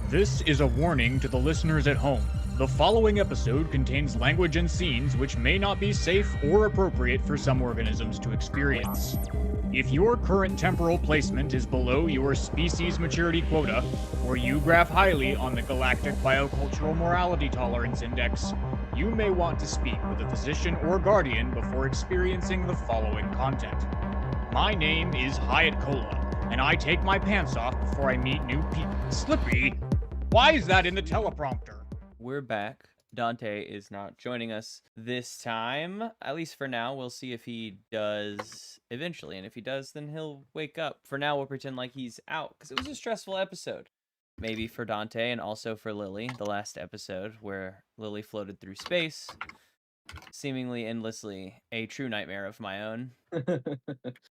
This is a warning to the listeners at home. The following episode contains language and scenes which may not be safe or appropriate for some organisms to experience. If your current temporal placement is below your species maturity quota, or you graph highly on the Galactic Biocultural Morality Tolerance Index, you may want to speak with a physician or guardian before experiencing the following content. My name is Hyatt Cola, and I take my pants off before I meet new people. Slippy, why is that in the teleprompter? We're back. Dante is not joining us this time. At least for now. We'll see if he does eventually. And if he does, then he'll wake up. For now, we'll pretend like he's out. Because it was a stressful episode. Maybe for Dante and also for Lily. The last episode where Lily floated through space. Seemingly endlessly a true nightmare of my own.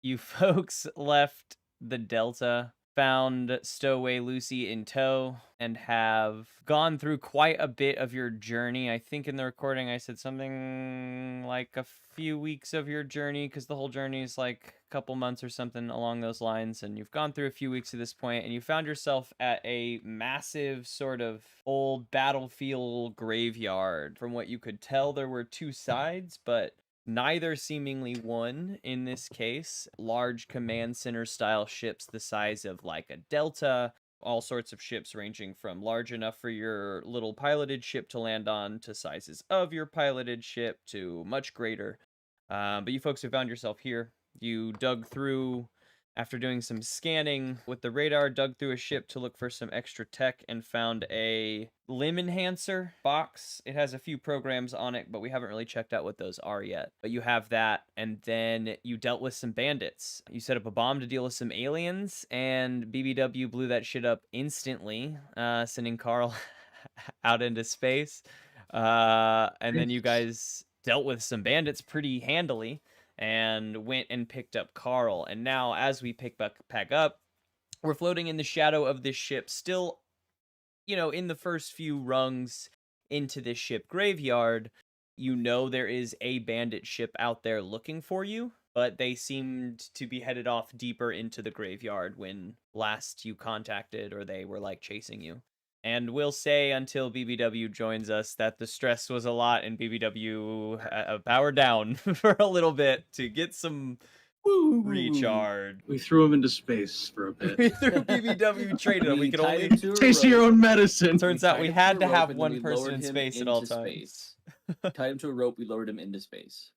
You folks left the Delta, found Stowaway Lucy in tow, and have gone through quite a bit of your journey. I think in the recording I said something like a few weeks of your journey, because the whole journey is like a couple months or something along those lines, and you've gone through a few weeks at this point, and you found yourself at a massive sort of old battlefield graveyard. From what you could tell, there were two sides, but neither seemingly won in this case. Large command center style ships the size of like a Delta, all sorts of ships ranging from large enough for your little piloted ship to land on to sizes of your piloted ship to much greater. But you folks have found yourself here. You dug through, after doing some scanning with the radar, dug through a ship to look for some extra tech and found a limb enhancer box. It has a few programs on it, but we haven't really checked out what those are yet. But you have that, and then you dealt with some bandits. You set up a bomb to deal with some aliens, and BBW blew that shit up instantly, sending Carl out into space. And then you guys dealt with some bandits pretty handily and went and picked up Carl. And now, as we pack up, we're floating in the shadow of this ship, still, you know, in the first few rungs into this ship graveyard. You know there is a bandit ship out there looking for you, but they seemed to be headed off deeper into the graveyard when last you contacted, or they were, like, chasing you. And we'll say until BBW joins us that the stress was a lot, and BBW powered down for a little bit to get some recharge. We threw him into space for a bit. We threw BBW traded him. We could only Taste your own medicine. Turns out we had to have one person in space at all times. Tied him to a rope, we lowered him into space.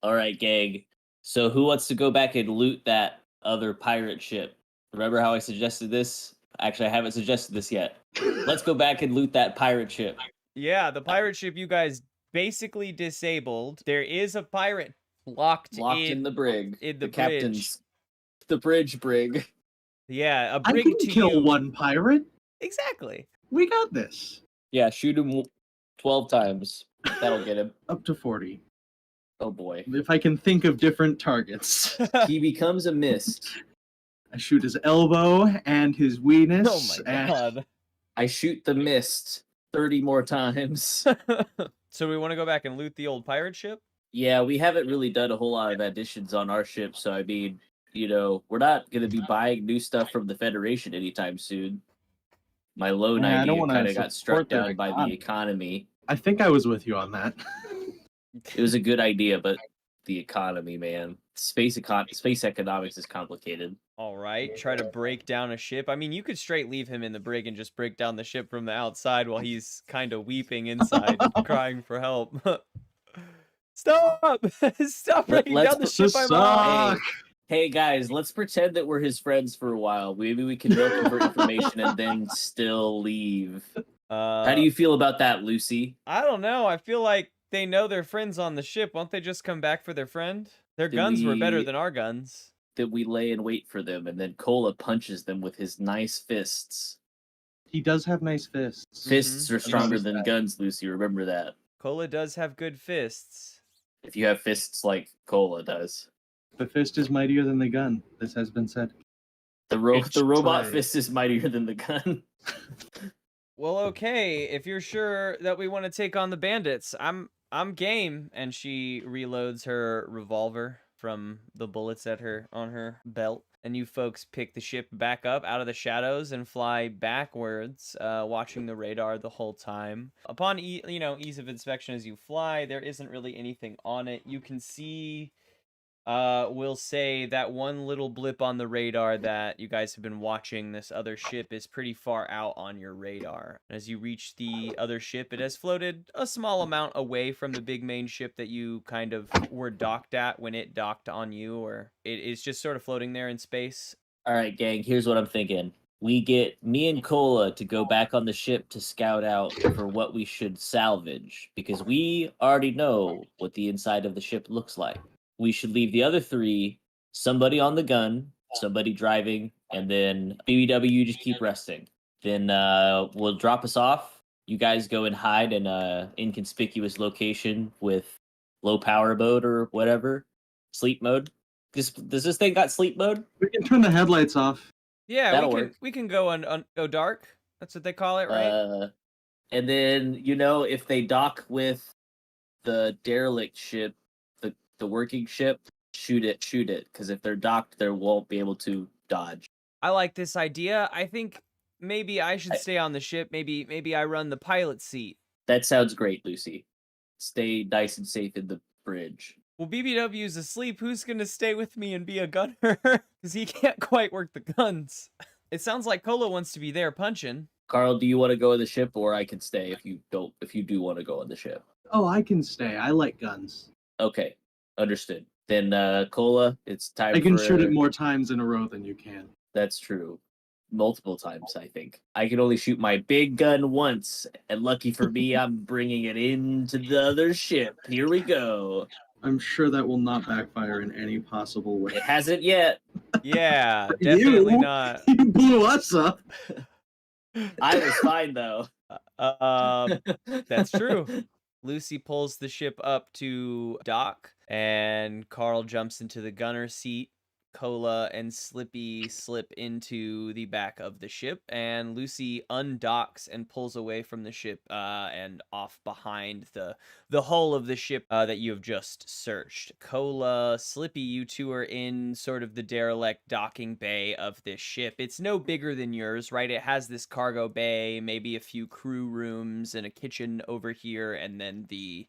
All right, gang. So who wants to go back and loot that other pirate ship? Remember how I suggested this? Actually, I haven't suggested this yet. Let's go back and loot that pirate ship. Yeah, the pirate ship you guys basically disabled. There is a pirate locked in the brig. In the captain's. The bridge brig. Yeah, a I brig can to kill you. one pirate. Exactly. We got this. Yeah, shoot him 12 times. That'll get him. Up to 40. Oh boy. If I can think of different targets. He becomes a mist. I shoot his elbow and his weenus. Oh my god. I shoot the mist 30 more times. So we want to go back and loot the old pirate ship? Yeah, we haven't really done a whole lot of additions on our ship, so I mean, you know, we're not going to be buying new stuff from the Federation anytime soon. My loan idea kind of got struck down by the economy. I think I was with you on that. It was a good idea, but the economy, man. Space economics is complicated. All right, try to break down a ship. I mean, you could straight leave him in the brig and just break down the ship from the outside while he's kind of weeping inside, crying for help. Stop! Stop breaking down the ship I'm on! Hey guys, let's pretend that we're his friends for a while. Maybe we can milk him for information and then still leave. How do you feel about that, Lucy? I don't know. I feel like they know their friend's on the ship. Won't they just come back for their friend? Their guns were better than our guns. That we lay and wait for them, and then Cola punches them with his nice fists. He does have nice fists. Fists are stronger than guns, Lucy. Remember that. Cola does have good fists. If you have fists like Cola does. The fist is mightier than the gun. This has been said. The robot fist is mightier than the gun. Well, okay. If you're sure that we want to take on the bandits, I'm game. And she reloads her revolver from the bullets on her belt. and you folks pick the ship back up out of the shadows and fly backwards, watching the radar the whole time. Upon ease of inspection as you fly, there isn't really anything on it. You can see, we'll say that one little blip on the radar that you guys have been watching this other ship is pretty far out on your radar. As you reach the other ship, it has floated a small amount away from the big main ship that you kind of were docked at when it docked on you, or it is just sort of floating there in space. All right, gang, here's what I'm thinking. We get me and Cola to go back on the ship to scout out for what we should salvage, because we already know what the inside of the ship looks like. We should leave the other three, somebody on the gun, somebody driving, and then BBW just keep resting. Then we'll drop us off. You guys go and hide in a inconspicuous location with low power mode or whatever, sleep mode. Does this thing got sleep mode? We can turn the headlights off. Yeah, That'll we can work. we can go dark. That's what they call it, right? And then if they dock with the derelict ship, the working ship, shoot it, because if they're docked, they won't be able to dodge. I like this idea. I think maybe I should stay on the ship. Maybe I run the pilot seat. That sounds great, Lucy. Stay nice and safe in the bridge. Well, BBW's asleep. Who's gonna stay with me and be a gunner? Because he can't quite work the guns. It sounds like Cola wants to be there punching. Carl, do you want to go on the ship, or I can stay if you don't? If you do want to go on the ship. Oh, I can stay. I like guns. Okay, understood. Then Cola, it's time. I can shoot it more times in a row than you can. That's true. Multiple times, I think. I can only shoot my big gun once, and lucky for me, I'm bringing it into the other ship. Here we go. I'm sure that will not backfire in any possible way. It hasn't yet. Yeah, definitely You? not. You blew us up. I was fine, though. That's true. Lucy pulls the ship up to dock, and Carl jumps into the gunner seat. Cola and Slippy slip into the back of the ship, and Lucy undocks and pulls away from the ship and off behind the hull of the ship that you have just searched. Cola, Slippy, you two are in sort of the derelict docking bay of this ship. It's no bigger than yours, right? It has this cargo bay, maybe a few crew rooms and a kitchen over here, and then the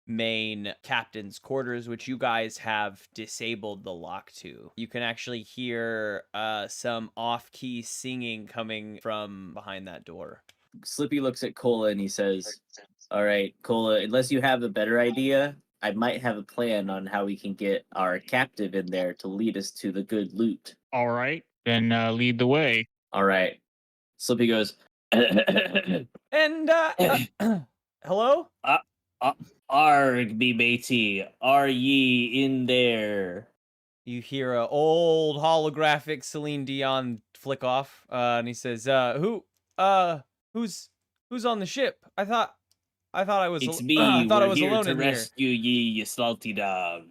main captain's quarters, which you guys have disabled the lock to. You can actually hear some off-key singing coming from behind that door. Slippy looks at Cola and he says, all right, Cola, unless you have a better idea, I might have a plan on how we can get our captive in there to lead us to the good loot. All right, then lead the way. All right. Slippy goes, And, hello? Arg, me matey, are ye in there? You hear a old holographic Celine Dion flick off, and he says, who's on the ship? I thought I was. It's me. I thought I was here alone to in here. rescue ye, you salty dog.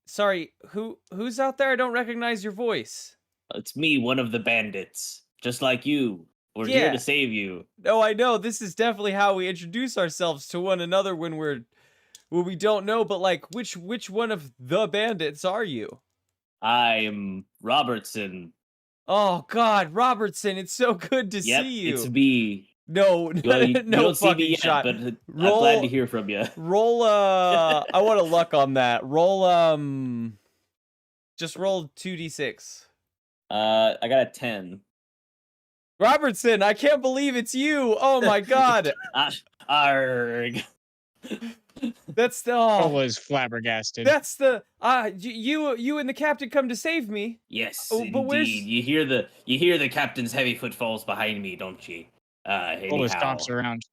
Sorry, who's out there? I don't recognize your voice. It's me, one of the bandits, just like you. We're Yeah. here to save you. No, I know. This is definitely how we introduce ourselves to one another when we don't know, but like which one of the bandits are you? I'm Robertson. Oh God, Robertson, it's so good to Yep, see you. it's me. No, Well, you no don't see fucking me yet, shot. but I'm Roll- glad to hear from you. Roll I want a luck on that. Roll just roll 2d6. I got a 10. Robertson, I can't believe it's you. Oh my God. Arg. That's the Cola's flabbergasted. that's the you and the captain come to save me. Yes, Oh, but where's- indeed. You hear the captain's heavy footfalls behind me, don't you? Cola Anyhow. stomps around.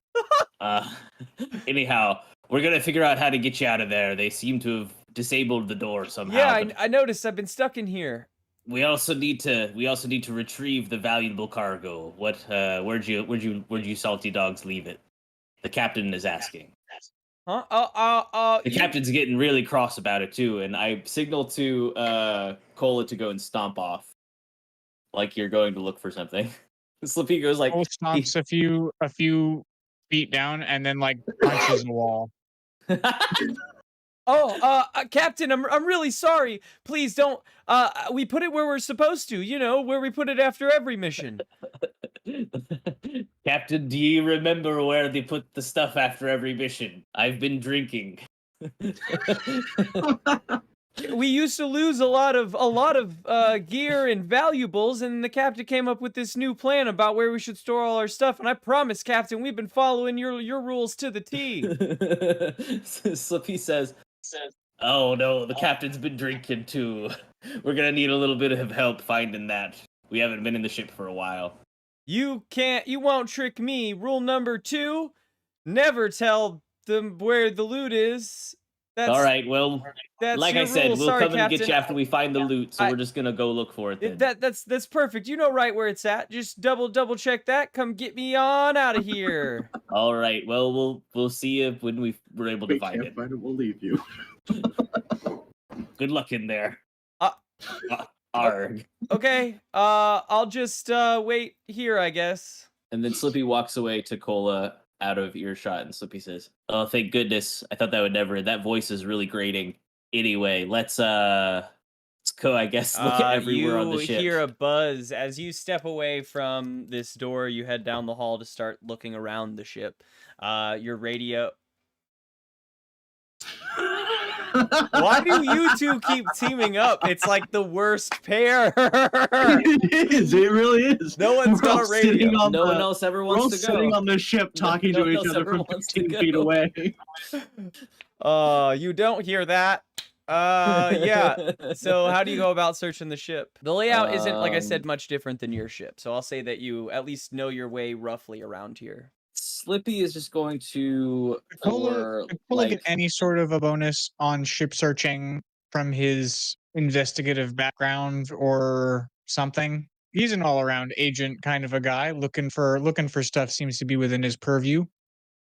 Anyhow, we're gonna figure out how to get you out of there. They seem to have disabled the door somehow. Yeah, but I noticed. I've been stuck in here. we also need to retrieve the valuable cargo. What? Where'd you salty dogs leave it? The captain is asking. Huh? The captain's getting really cross about it too, and I signal to Cola to go and stomp off, like you're going to look for something. Slippy goes like, Cola stomps a few feet down and then like punches the wall. Captain, I'm really sorry. Please don't. We put it where we're supposed to. You know, where we put it after every mission. Captain, do you remember where they put the stuff after every mission? I've been drinking. We used to lose a lot of gear and valuables, and the captain came up with this new plan about where we should store all our stuff. And I promise, Captain, we've been following your rules to the T. Slippy says, "Oh no, the captain's been drinking too. We're gonna need a little bit of help finding that. We haven't been in the ship for a while." You won't trick me. Rule number 2: never tell them where the loot is. That's all right. Well, like I said, rule. we'll Sorry, come and get Captain. you after we find the loot. So we're just gonna go look for it. Then. That's perfect. You know right where it's at. Just double check that. Come get me on out of here. All right. Well, we'll see you when we're able to find it. Find it, we'll leave you. Good luck in there. Arg. Okay. I'll just wait here, I guess. And then Slippy walks away to Cola out of earshot, and Slippy says, "Oh, thank goodness. I thought that would never. That voice is really grating. Anyway, let's go, I guess, look at everywhere on the ship." You hear a buzz as you step away from this door. You head down the hall to start looking around the ship. Your radio... Why do you two keep teaming up? It's like the worst pair. It is. It really is. No one's got a radio. No one else ever We're all wants to go. sitting on the ship talking No to one each else other ever from wants to 15 feet go. away. You don't hear that. Yeah. So how do you go about searching the ship? The layout isn't, like I said, much different than your ship. So I'll say that you at least know your way roughly around here. Slippy is just going to Get any sort of a bonus on ship searching from his investigative background or something. He's an all-around agent kind of a guy. Looking for stuff seems to be within his purview.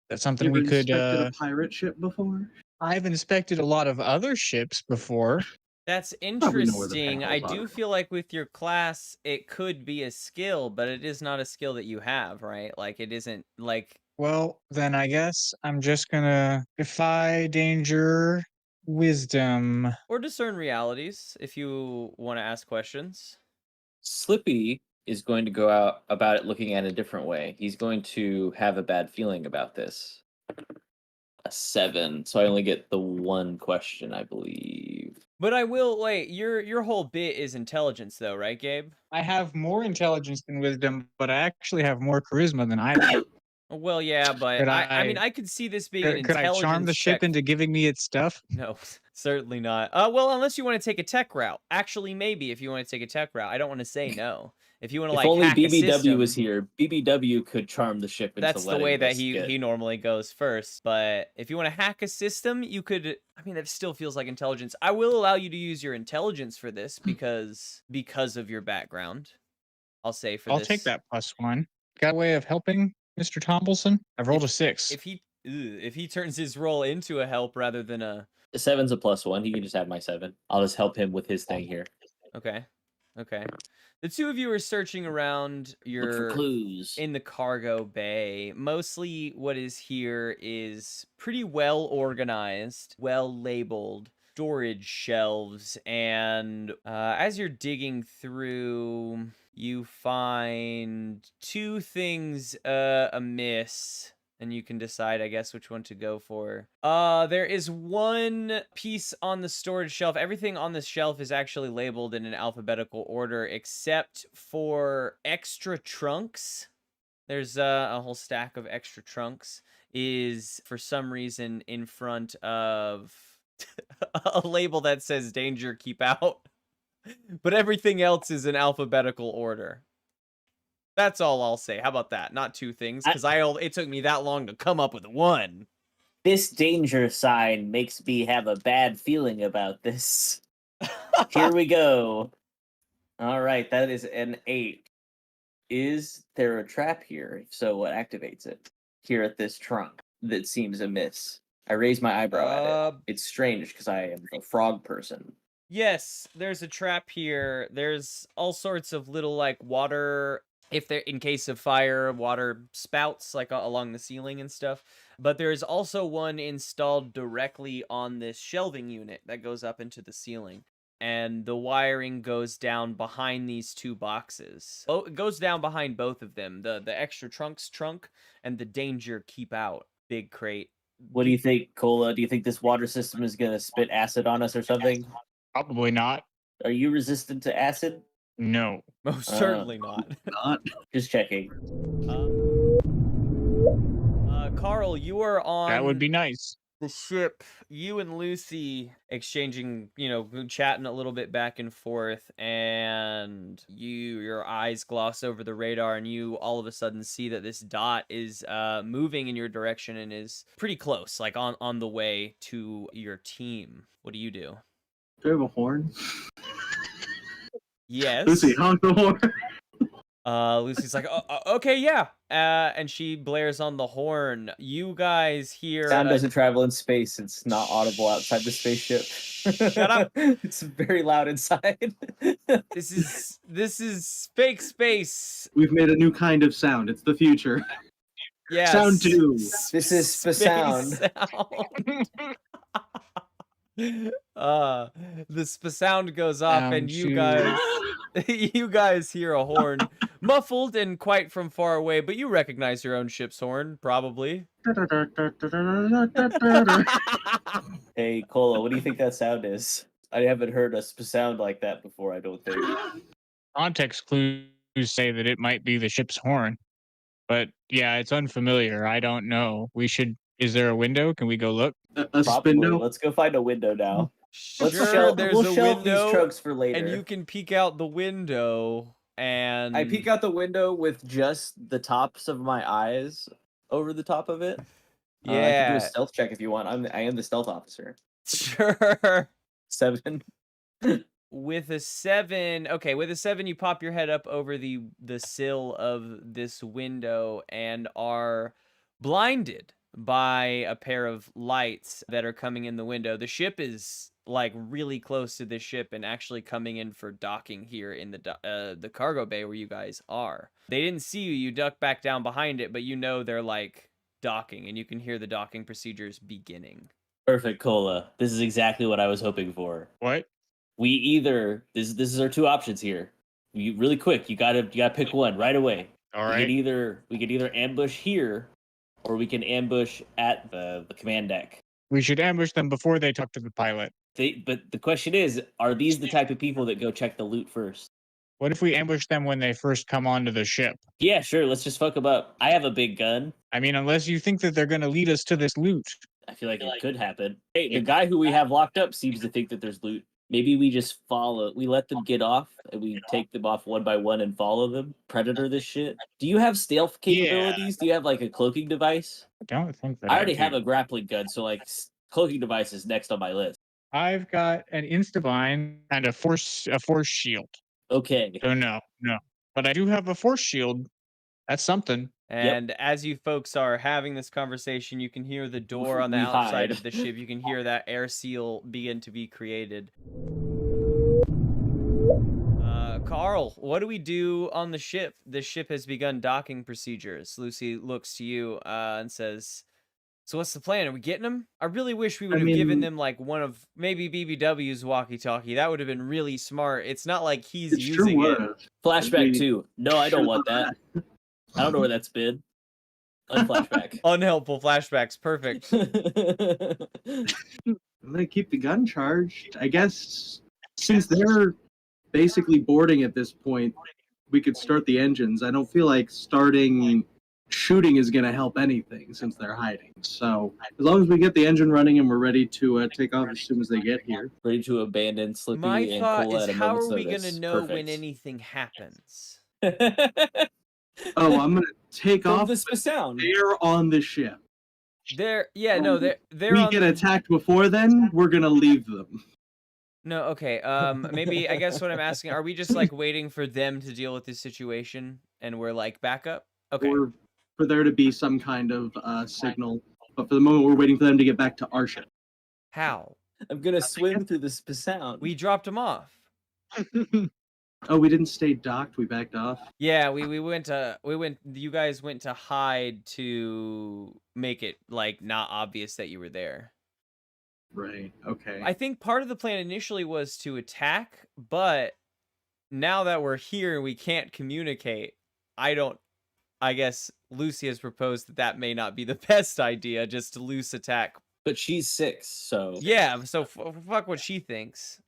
That's something You've we could. inspected a pirate ship before? I've inspected a lot of other ships before. That's Probably know where the interesting. I panels do are. feel like with your class, it could be a skill, but it is not a skill that you have, right? Like, it isn't like... Well, then I guess I'm just gonna defy danger, wisdom. Or discern realities, if you want to ask questions. Slippy is going to go out about it looking at it a different way. He's going to have a bad feeling about this. A 7, so I only get the one question, I believe. But I will, wait, your whole bit is intelligence, though, right, Gabe? I have more intelligence than wisdom, but I actually have more charisma than I do. Well, yeah, but Could I mean, I- I could see this being an Could I intelligence charm the ship check. into giving me its stuff? No, certainly not. Well, unless you want to take a tech route. Actually, maybe if you want to take a tech route. I don't want to say no. If you want to, If like, only hack a BBW system, was here, BBW could charm the ship into that's the letting way that us he get- normally goes first. But if you want to hack a system, you could... I mean, that still feels like intelligence. I will allow you to use your intelligence for this because of your background. I'll say for I'll this. take that +1. Got a way of helping Mr. Tombleson? I've rolled a 6. If he turns his roll into a help rather than a... The 7's a +1. He can just have my 7. I'll just help him with his thing here. Okay. The two of you are searching around Look for clues. in the cargo bay. Mostly what is here is pretty well organized, well labeled storage shelves, and as you're digging through, you find 2 things amiss. And you can decide, I guess, which one to go for. There is one piece on the storage shelf. Everything on this shelf is actually labeled in an alphabetical order, except for extra trunks. There's a whole stack of extra trunks is, for some reason, in front of a label that says danger, keep out. But everything else is in alphabetical order. That's all I'll say. How about that? Not 2 things, because it took me that long to come up with 1. This danger sign makes me have a bad feeling about this. Here we go. All right, that is an 8. Is there a trap here? If so, what activates it? Here at this trunk that seems amiss. I raise my eyebrow at it. It's strange because I am a frog person. Yes, there's a trap here. There's all sorts of little, like, water... If they're in case of fire, water spouts like along the ceiling and stuff. But there is also one installed directly on this shelving unit that goes up into the ceiling. And the wiring goes down behind these two boxes. Oh, it goes down behind both of them. The extra trunk's trunk and the danger keep out big crate. What do you think, Cola? Do you think this water system is gonna spit acid on us or something? Probably not. Are you resistant to acid? No. Most certainly not. Not. Just checking. Carl, you are on That would be nice. the ship. You and Lucy exchanging, chatting a little bit back and forth, and your eyes gloss over the radar, and you all of a sudden see that this dot is moving in your direction and is pretty close, like on the way to your team. What do you do? Do I have a horn? Yes. Lucy, honk the horn. Lucy's like, okay, yeah. And she blares on the horn. You guys hear... Sound doesn't travel in space. It's not audible outside the spaceship. Shut up. It's very loud inside. This is fake space. We've made a new kind of sound. It's the future. Yes. Sound 2. This is Space sound. The sound goes off, and you Sound guys you guys hear a horn, muffled and quite from far away, but you recognize your own ship's horn, probably. Hey, Cola, what do you think that sound is? I haven't heard a sound like that before, I don't think. Context clues say that it might be the ship's horn. But yeah, it's unfamiliar. I don't know. Is there a window? Can we go look? A Probably. spindo? Let's go find a window now. Let's Sure, there's we'll a shelve these window, trucks for later. and you can peek out the window, and... I peek out the window with just the tops of my eyes over the top of it. I can do Yeah, a stealth check if you want. I am the stealth officer. sure. 7. With a 7, okay, with a 7, you pop your head up over the sill of this window and are blinded by a pair of lights that are coming in the window. The ship is like really close to the ship and actually coming in for docking here in the cargo bay where you guys are. They didn't see you. You duck back down behind it, but you know they're like docking, and you can hear the docking procedures beginning. Perfect, Cola. This is exactly what I was hoping for. What? We either this is our two options here. Really quick, you gotta pick one right away. All We right. could either ambush here, or we can ambush at the command deck. We should ambush them before they talk to the pilot. But the question is, are these the type of people that go check the loot first? What if we ambush them when they first come onto the ship? Yeah, sure. Let's just fuck them up. I have a big gun. I mean, unless you think that they're going to lead us to this loot. I feel like it could happen. Hey, the guy who we have locked up seems to think that there's loot. Maybe we just we let them get off, and we take them off one by one and follow them. Predator this shit. Do you have stealth capabilities? Do you have like a cloaking device? I don't think that I already do. have a grappling gun, so like cloaking device is next on my list. I've got an Instabind and a force shield. Okay. So no. But I do have a force shield. That's something. And as you folks are having this conversation, you can hear the door on the We outside hide. of the ship. You can hear that air seal begin to be created. Carl, what do we do on the ship? The ship has begun docking procedures. Lucy looks to you and says, so what's the plan? Are we getting them? I really wish we would have given them like one of maybe BBW's walkie-talkie. That would have been really smart. It's not like he's using it. Flashback 2. No, I don't want that. I don't know where that's been. Unflashback. Unhelpful flashbacks. Perfect. I'm gonna keep the gun charged. I guess since they're basically boarding at this point, we could start the engines. I don't feel like shooting is gonna help anything since they're hiding. So as long as we get the engine running and we're ready to take off as soon as they get here. Ready to abandon Slippy My and thought Cola is, at a how moment's are we going notice. to know when Perfect. anything happens? Oh, I'm gonna take From off. the sound. They're on the ship. They're We on get attacked before then, we're gonna leave them. No, okay. Maybe I guess what I'm asking, are we just like waiting for them to deal with this situation and we're like backup? Okay. Or for there to be some kind of signal. But for the moment, we're waiting for them to get back to our ship. How? I'm gonna swim through the sound. We dropped them off. Oh, we didn't stay docked. We backed off. Yeah, you guys went to hide to make it like not obvious that you were there. Right. Okay. I think part of the plan initially was to attack, but now that we're here and we can't communicate, I guess Lucy has proposed that that may not be the best idea, just to loose attack. But she's 6, so Yeah, so fuck what she thinks.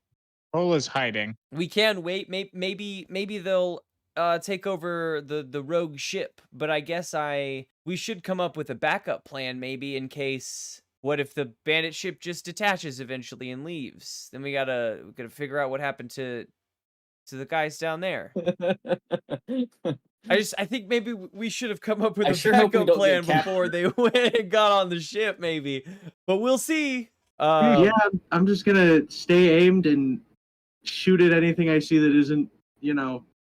Cola's hiding. We can wait. Maybe they'll take over the rogue ship. But I guess we should come up with a backup plan, maybe in case. What if the bandit ship just detaches eventually and leaves? Then we gotta figure out what happened to the guys down there. I think maybe we should have come up with I a sure hope we backup don't plan get before they went and got on the ship, maybe. But we'll see. Yeah, I'm just gonna stay aimed and shoot at anything I see that isn't,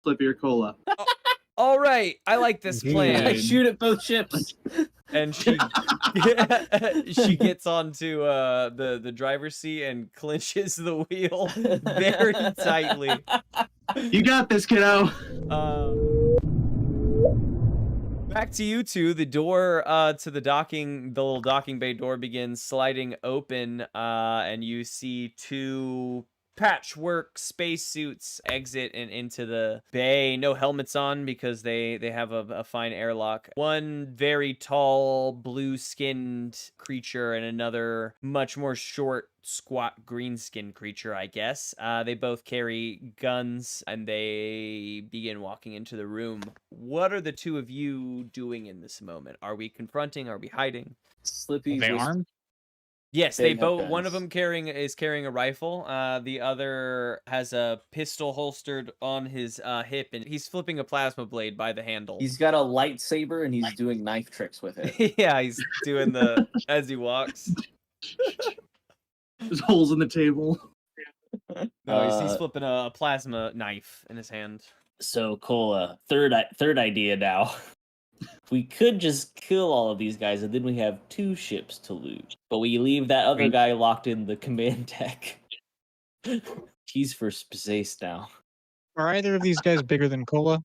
Slippy or Cola. All right, I like this plan. I shoot at both ships. And she gets onto the driver's seat and clinches the wheel very tightly. You got this, kiddo. Back to you two. The door to the little docking bay door begins sliding open, and you see 2 patchwork spacesuits exit and into the bay. No helmets on because they have a fine airlock. One very tall, blue-skinned creature and another much more short, squat, green-skinned creature, I guess. They both carry guns and they begin walking into the room. What are the 2 of you doing in this moment? Are we confronting? Are we hiding? Slippy. They armed? Yes, They they have both. One of guns. them is carrying a rifle. The other has a pistol holstered on his hip, and he's flipping a plasma blade by the handle. He's got a lightsaber and he's doing knife tricks with it. Yeah, he's doing as he walks. There's holes in the table. No, he's flipping a plasma knife in his hand. So Cola, third idea now. We could just kill all of these guys and then we have 2 ships to loot. But we leave that other guy locked in the command deck. He's for space now. Are either of these guys bigger than Cola?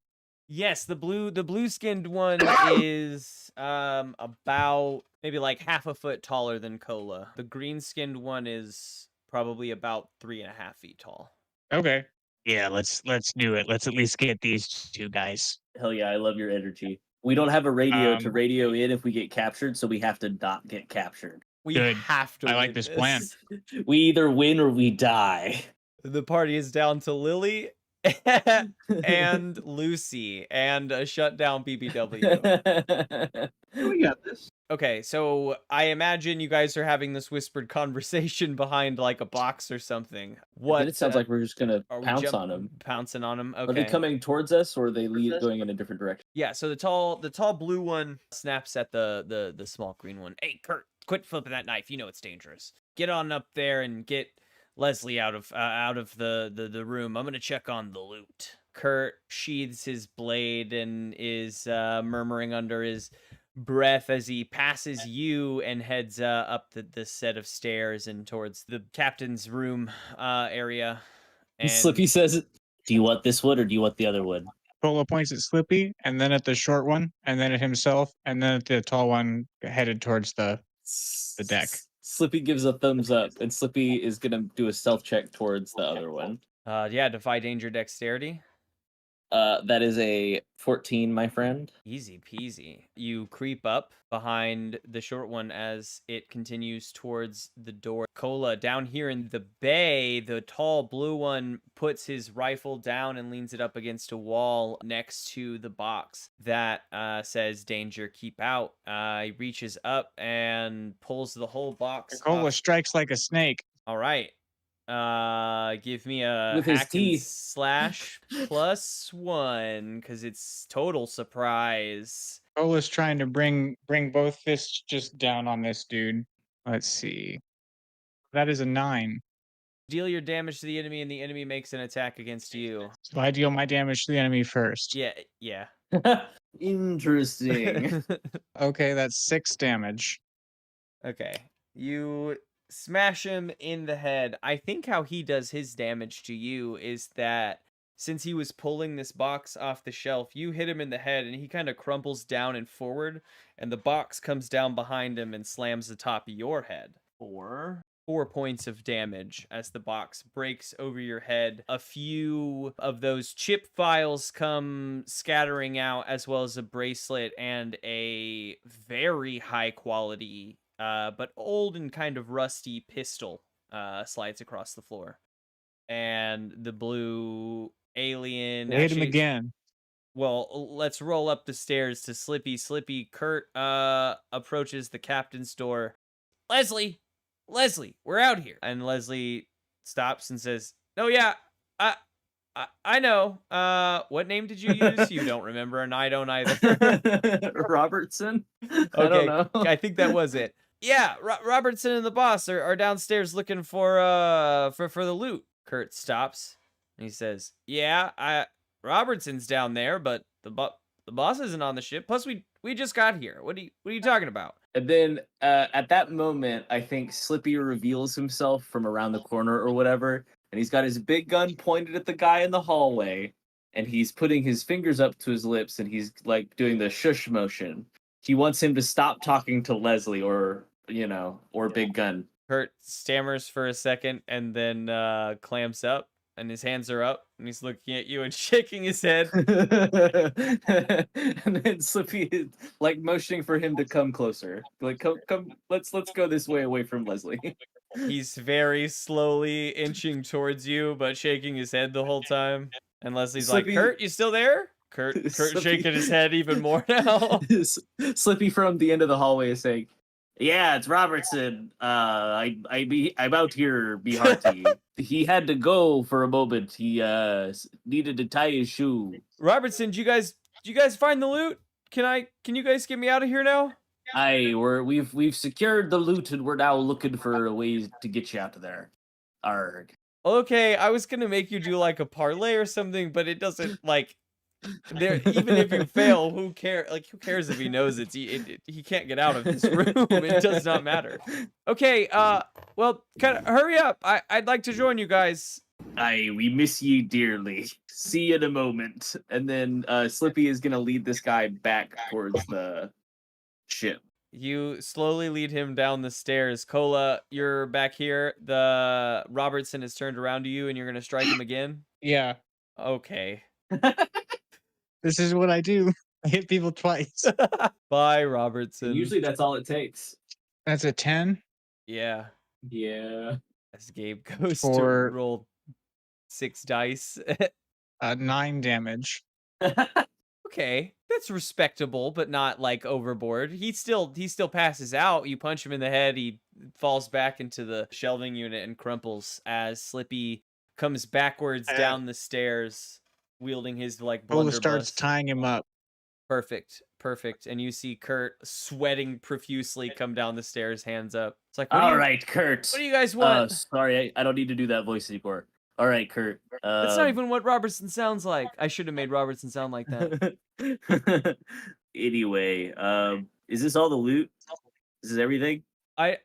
Yes, the blue skinned one is about maybe like half a foot taller than Cola. The green skinned one is probably about 3.5 feet tall. Okay. Yeah, let's do it. Let's at least get these 2 guys. Hell yeah, I love your energy. We don't have a radio to Um, radio in if we get captured, so we have to not get captured. We Good. have to. I like win this plan. We either win or we die. The party is down to Lily and Lucy and a shutdown BBW. We got this. Okay, so I imagine you guys are having this whispered conversation behind like a box or something. What? It sounds like we're just gonna are we pounce on them. Pouncing on him. Are they Okay. coming towards us or are they going in a different direction? Yeah. So the tall blue one snaps at the small green one. Hey, Kurt, quit flipping that knife. You know it's dangerous. Get on up there and get Leslie out of the room. I'm gonna check on the loot. Kurt sheathes his blade and is murmuring under his breath as he passes you and heads up the set of stairs and towards the captain's room area. And Slippy says, "Do you want this one or do you want the other one?" Cola points at Slippy, and then at the short one, and then at himself, and then at the tall one headed towards the deck. Slippy gives a thumbs up, and Slippy is gonna do a stealth check towards the other one. yeah, defy danger dexterity. That is a 14, my friend. Easy peasy. You creep up behind the short one as it continues towards the door. Cola, down here in the bay, the tall blue one puts his rifle down and leans it up against a wall next to the box that says danger, keep out. He reaches up and pulls the whole box Cola off. strikes like a snake. All right. Give me a With his hack and teeth. slash +1 because it's total surprise. Cola's trying to bring both fists just down on this dude. Let's see. That is a 9. Deal your damage to the enemy, and the enemy makes an attack against you. So I deal my damage to the enemy first. Yeah. Interesting. Okay, that's 6 damage. Okay. You smash him in the head. I think how he does his damage to you is that since he was pulling this box off the shelf, you hit him in the head and he kind of crumples down and forward, and the box comes down behind him and slams the top of your head for 4 points of damage as the box breaks over your head. A few of those chip files come scattering out, as well as a bracelet and a very high quality, but old and kind of rusty pistol slides across the floor. And the blue alien Hit him actually- again. Well, let's roll up the stairs to Slippy. Slippy, Kurt approaches the captain's door. Leslie, we're out here. And Leslie stops and says, "Oh yeah, I know. What name did you use? You don't remember, and I don't either." Robertson? Okay, I don't know. I think that was it. Yeah, Robertson and the boss are downstairs looking for the loot. Kurt stops and he says, "Yeah, Robertson's down there, but the boss isn't on the ship. Plus, we just got here. What are you talking about?" And then at that moment, I think Slippy reveals himself from around the corner or whatever, and he's got his big gun pointed at the guy in the hallway, and he's putting his fingers up to his lips, and he's like doing the shush motion. He wants him to stop talking to Leslie or Big Gun. Kurt stammers for a second and then clamps up, and his hands are up, and he's looking at you and shaking his head. And then Slippy is like motioning for him to come closer. Like, come, let's go this way away from Leslie. He's very slowly inching towards you, but shaking his head the whole time. And Leslie's Slippy- like, "Kurt, you still there?" Kurt Slippy- shaking his head even more now. Slippy from the end of the hallway is saying, "Yeah, it's Robertson. I'm out here, be hearty. He had to go for a moment. He needed to tie his shoe." Robertson, did you guys find the loot? Can you guys get me out of here now? We've secured the loot and we're now looking for ways to get you out of there. Arg. Okay, I was gonna make you do like a parlay or something, but it doesn't like. There, even if you fail, who cares? Like, who cares if he knows he can't get out of this room? It does not matter. Okay, well, kind of hurry up. I'd like to join you guys. We miss ye dearly. See you in a moment. And then Slippy is gonna lead this guy back towards the ship. You slowly lead him down the stairs. Cola, you're back here. The Robertson has turned around to you, and you're gonna strike him again. Yeah, Okay. this is what I do. I hit people twice. Bye, Robertson. Usually that's all it takes. That's a 10. Yeah. Yeah. As Gabe goes For- to roll 6 dice. 9 damage. Okay, that's respectable, but not like overboard. He still passes out. You punch him in the head. He falls back into the shelving unit and crumples as Slippy comes backwards down the stairs, wielding his like Ola blunderbuss. starts tying him up. Perfect. And you see Kurt sweating profusely come down the stairs, hands up. It's like, All right, Kurt. what do you guys want? Sorry, I don't need to do that voice anymore. All right, Kurt. That's not even what Robertson sounds like. I should have made Robertson sound like that. Anyway, is this all the loot? Is this everything? I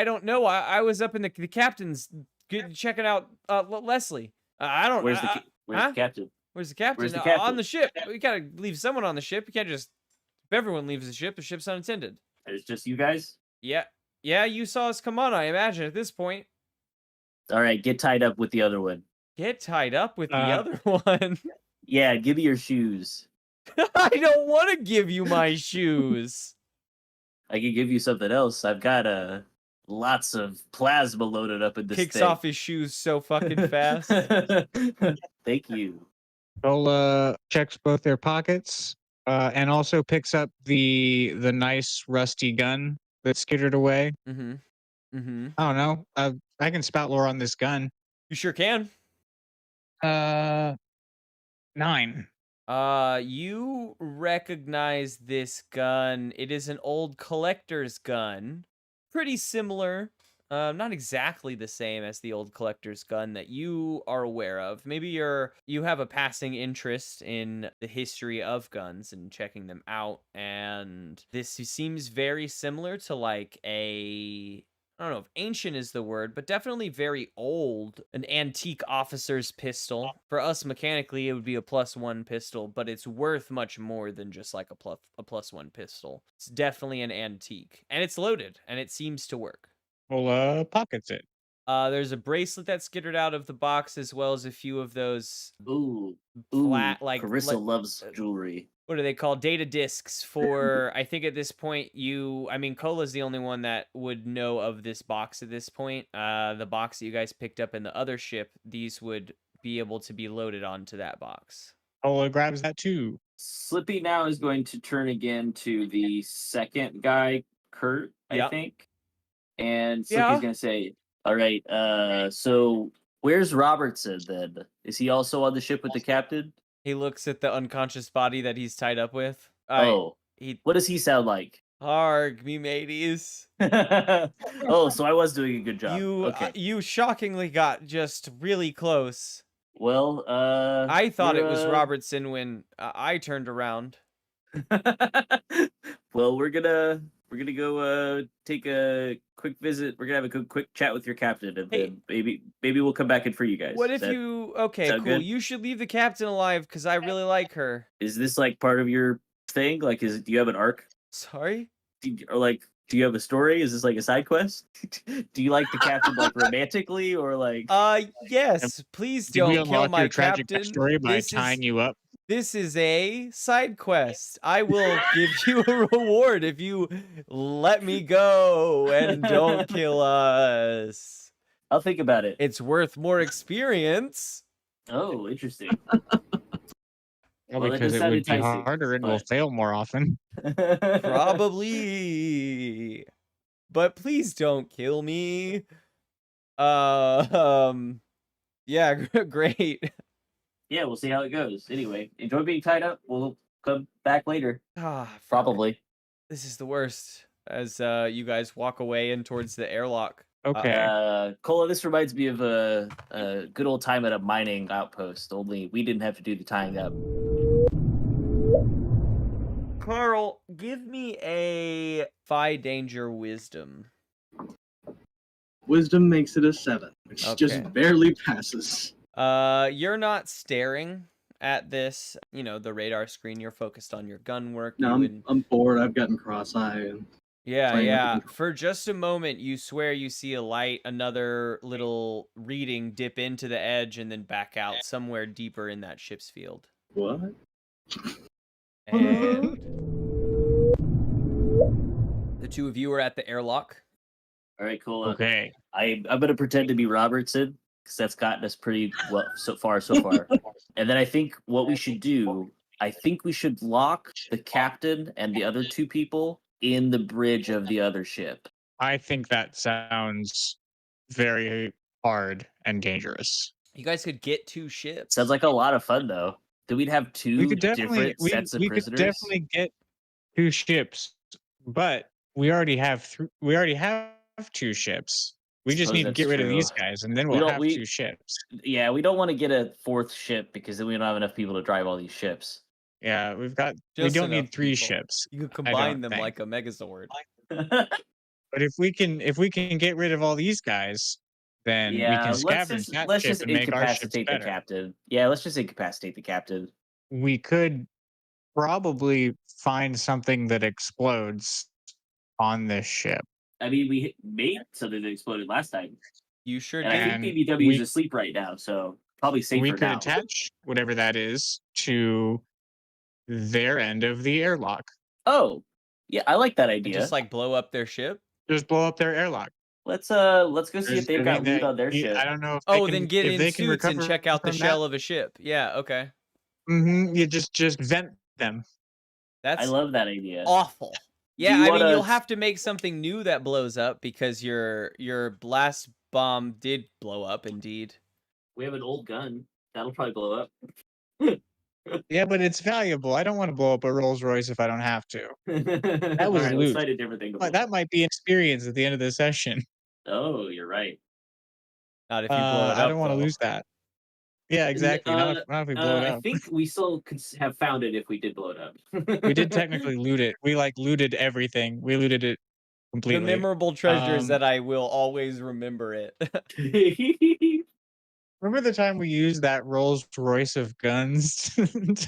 don't know. I was up in the captain's checking out Leslie. I don't. Where's the huh? captain? Where's the captain? Where's the On captain? the ship. We gotta leave someone on the ship. You can't just. If everyone leaves the ship's unattended. It's just you guys? Yeah. You saw us come on, I imagine, at this point. All right, get tied up with the other one. Get tied up with the other one. Yeah, give me your shoes. I don't want to give you my shoes. I can give you something else. I've got lots of plasma loaded up in this Kicks thing. off his shoes so fucking fast. Thank you. Ola checks both their pockets and also picks up the nice rusty gun that skittered away. Mm-hmm. I don't know. I can spout lore on this gun. You sure can. 9. You recognize this gun. It is an old collector's gun. Pretty similar. Not exactly the same as the old collector's gun that you are aware of. Maybe you have a passing interest in the history of guns and checking them out, and this seems very similar to like a I don't know if ancient is the word, but definitely very old, an antique officer's pistol. For us, mechanically, it would be a +1 pistol, but it's worth much more than just like a +1 pistol. It's definitely an antique, and it's loaded, and it seems to work. Well, pockets it. There's a bracelet that skittered out of the box, as well as a few of those Ooh, flat, like Carissa loves jewelry. what are they called? Data discs for, I think at this point Cola's the only one that would know of this box at this point. The box that you guys picked up in the other ship, these would be able to be loaded onto that box. Cola grabs that too. Slippy now is going to turn again to the second guy, Kurt, I Yep. think. And Slippy's Yeah. going to say, all right, so where's Robertson then? Is he also on the ship with the captain? He looks at the unconscious body that he's tied up with. He What does he sound like? Arg, me mateys. Oh, so I was doing a good job. You Okay. you shockingly got just really close. Well, I thought it was we're, Robertson when I turned around. Well, we're gonna go take a quick visit. We're gonna have a quick chat with your captain, and Hey. then maybe we'll come back in for you guys. What Is if that- you... Okay, sound cool. good? You should leave the captain alive because I really like her. Is this like part of your thing? Like, do you have an arc? Sorry? Or like, do you have a story? Is this like a side quest? Do you like the captain like romantically or like? Yes. Please Did we don't kill unlock my your tragic captain. backstory by tying you up? This is a side quest. I will give you a reward if you let me go and don't kill us. I'll think about it. It's worth more experience. Oh, interesting. Well, Well, that because does it sound would be enticing, harder and we'll but- fail more often. Probably. But please don't kill me. Yeah, great. Yeah, we'll see how it goes. Anyway, enjoy being tied up. We'll come back later. Ah, fuck. Probably. This is the worst. As you guys walk away and towards the airlock. Okay. Cola, this reminds me of a good old time at a mining outpost, only we didn't have to do the tying up. Carl, give me a Phi Danger Wisdom. Wisdom makes it a 7, which Okay. just barely passes. You're not staring at this, the radar screen. You're focused on your gun work. No, You I'm bored. I've gotten cross-eye. And Yeah, playing with the yeah. control. For just a moment, you swear you see a light, another little reading dip into the edge and then back out somewhere deeper in that ship's field. what? And the two of you are at the airlock. All right, Cola. Okay. I'm gonna pretend to be Robertson because that's gotten us pretty well so far. And then I think what we should do, I think we should lock the captain and the other two people in the bridge of the other ship. I think that sounds very hard and dangerous. You guys could get two ships. Sounds like a lot of fun though. Do we have two We could definitely different sets of we could prisoners? definitely get 2 ships, but we already have we already have 2 ships. We just Suppose need to that's get rid of true. these guys, and then We we'll don't- have we- 2 ships. Yeah, we don't want to get a fourth ship because then we don't have enough people to drive all these ships. Yeah, we Just don't need enough 3 people. ships. You could combine them think. like a Megazord. But if we can get rid of all these guys, then we can scavenge that let's ship just and make our ships incapacitate the better. captain. Yeah, let's just incapacitate the captain. We could probably find something that explodes on this ship. I mean, we made something that exploded last time, You sure and I did. think And BBW is we- asleep right now, so probably safer We could now. attach whatever that is to their end of the airlock. Oh, yeah, I like that And idea. just like blow up their ship. Just blow up their airlock. Let's go see if they've I got mean, loot on their ship. I don't know if Oh, they then can, get if in they can suits and recover check out the from shell of a ship. Yeah, okay. You just vent them. That's I love that idea. awful. Yeah, you I mean, wanna- you'll have to make something new that blows up because your blast bomb did blow up, indeed. We have an old gun that'll probably blow up. Yeah, but it's valuable. I don't want to blow up a Rolls Royce if I don't have to. That was Let's loot. find a different thing. To But blow that up. might be experience at the end of the session. Oh, you're right. Not if you blow it up. I don't want to though. lose that. Yeah, exactly. Not if we blow it I up. think we still could have found it if we did blow it up. We did technically loot it. We looted everything. We looted it completely. memorable treasures Um, that I will always remember it. Remember the time we used that Rolls Royce of guns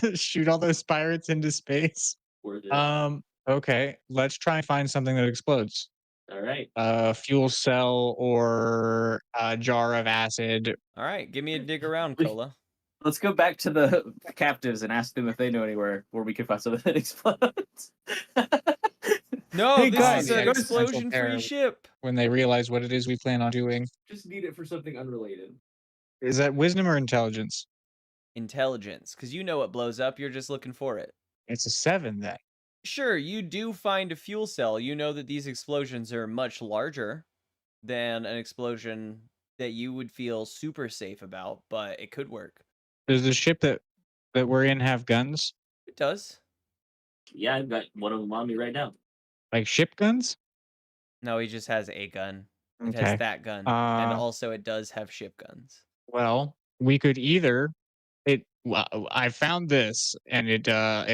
to shoot all those pirates into space? Worth it. Okay, let's try and find something that explodes. All right. A fuel cell or a jar of acid. All right, give me a dig around, We- Cola. Let's go back to the captives and ask them if they know anywhere where we can find something that explodes. No, Hey, this guys, is an guys. explosion-free Pair. ship. When they realize what it is we plan on doing. Just need it for something unrelated. Is that wisdom or intelligence? Intelligence, because you know what blows up. You're just looking for it. It's a 7 then. Sure, you do find a fuel cell. You know that these explosions are much larger than an explosion that you would feel super safe about, but it could work. Does the ship that we're in have guns? It does. Yeah, I've got one of them on me right now. Like ship guns? No, he just has a gun. It Okay. has that gun, and Uh, also it does have ship guns. Well, we could either well, I found this and it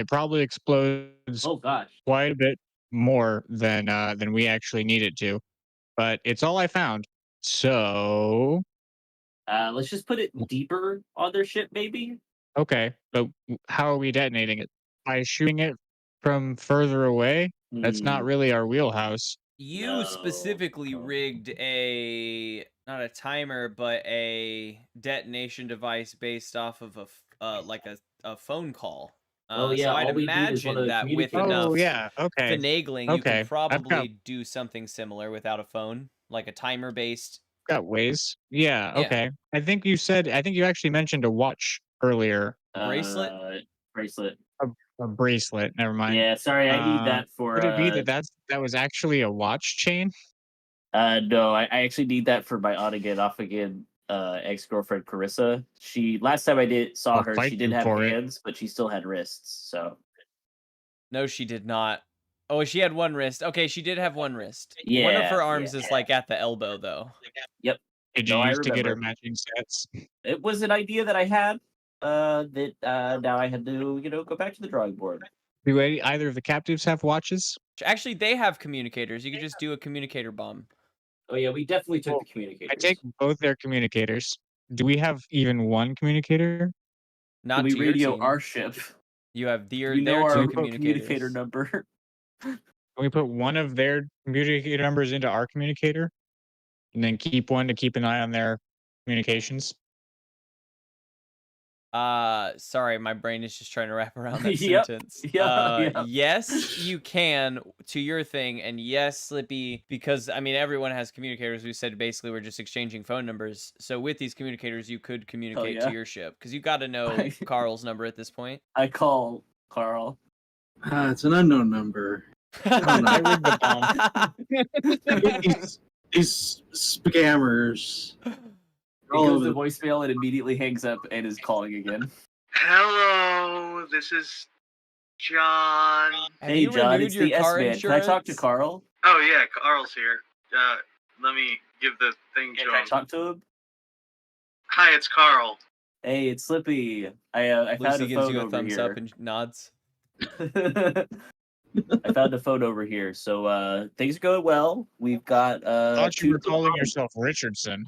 probably explodes Oh gosh. quite a bit more than we actually need it to. But it's all I found. So Let's just put it deeper on their ship, maybe. okay, but how are we detonating it? By shooting it from further away? That's not Hmm, really our wheelhouse. You No. specifically rigged not a timer, but a detonation device based off of a phone call. Oh, yeah, so I'd all we need is one imagine of the that with communicators. enough Oh yeah, okay. finagling, you Okay, could probably do something similar without a phone, like a timer based. Got ways. Yeah, Yeah. okay. I think you actually mentioned a watch earlier. Bracelet? Bracelet. A bracelet. Never mind. Yeah, sorry, I need that for. Could it be that was actually a watch chain? No, I actually need that for my on again, off again ex-girlfriend Carissa. Last time I saw I'll her, fight she did you have for it. hands, but she still had wrists. So No, she did not. Oh, she had one wrist. Okay, she did have one wrist. One of yeah, her arms yeah. is like at the elbow, though. Yep, Did you No, I used to get her remember. matching sets? it was an idea that I had. That now I had to go back to the drawing board. Do either of the captives have watches? Actually, they have communicators. You could just do a communicator bomb. Oh yeah, we definitely took Well, the communicators. I take both their communicators. Do we have even one communicator? Not we to your radio team. our ship. You have their We know their our two communicator communicators. number. Can we put one of their communicator numbers into our communicator? And then keep one to keep an eye on their communications? Sorry, my brain is just trying to wrap around that Yep, sentence. yeah. Yes, you can to your thing, and yes, Slippy, because I mean everyone has communicators. We said basically we're just exchanging phone numbers. So with these communicators, you could communicate yeah. to your ship because you got to know Carl's number at this point. I call Carl. It's an unknown number. I rigged the bomb. These scammers. He All goes over to the- voicemail and immediately hangs up and is calling again. Hello, this is John. Have Hey you John, renewed it's your the car S-Man. Can I talk to insurance? Carl? Oh yeah, Carl's here. Let me give the thing to Can I him. talk to him? Hi, it's Carl. Hey, it's Slippy. I found Lucy a gives phone you a over thumbs here. up and nods. I found a phone over here. So things are going well. We've got I thought you two- were calling yourself Richardson.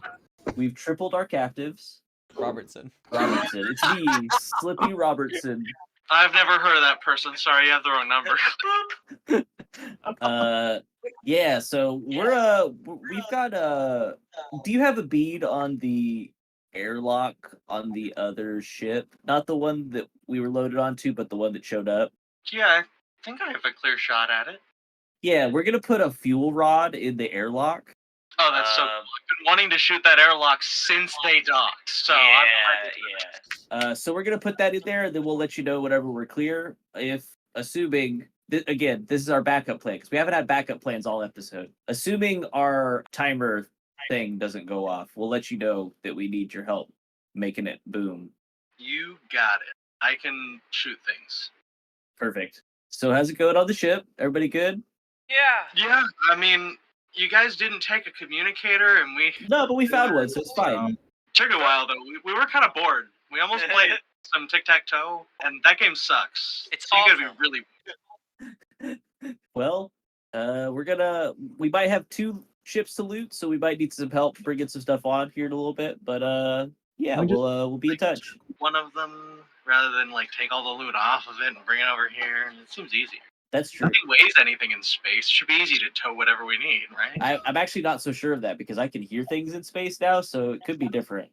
We've tripled our captives. Robertson. Robertson. It's me, Slippy Robertson. I've never heard of that person. Sorry, you have the wrong number. Yeah, so we've got do you have a bead on the airlock on the other ship? Not the one that we were loaded onto, but the one that showed up. Yeah, I think I have a clear shot at it. Yeah, we're gonna put a fuel rod in the airlock. Oh, that's so cool. I've been wanting to shoot that airlock since they docked. So So we're gonna put that in there, and then we'll let you know whenever we're clear. If assuming again, this is our backup plan because we haven't had backup plans all episode. Assuming our timer thing doesn't go off, we'll let you know that we need your help making it boom. You got it. I can shoot things. Perfect. So how's it going on the ship? Everybody good? Yeah, I mean, you guys didn't take a communicator, and we No, but we found one, so it's fine. took a while though. We were kind of bored. We almost played some tic-tac-toe, and that game sucks. It's so you gotta awful. be really. Well, we're we might have 2 ships to loot, so we might need some help bringing some stuff on here in a little bit. But yeah, we'll be in touch. One of them, rather than like take all the loot off of it and bring it over here. It seems easier. That's true. Nothing weighs anything in space. It should be easy to tow whatever we need, right? I'm actually not so sure of that because I can hear things in space now, so it could be different.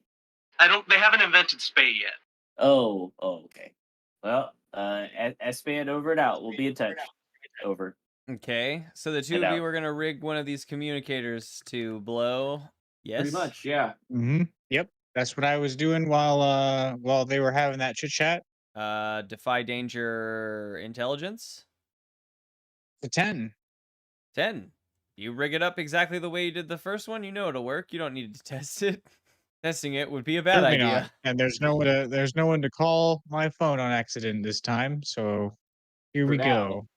They haven't invented Spay yet. Oh, okay. Well, S-Man over and out. We'll be in touch. Over. Okay, so the two of you are gonna rig one of these communicators to blow. Yes. Pretty much, yeah. Mm-hmm. Yep. That's what I was doing while they were having that chit chat. Defy danger intelligence. The 10. 10. You rig it up exactly the way you did the first one. You know it'll work. You don't need to test it. Testing it would be a bad Certainly idea. not. And there's no one to call my phone on accident this time. So here we go.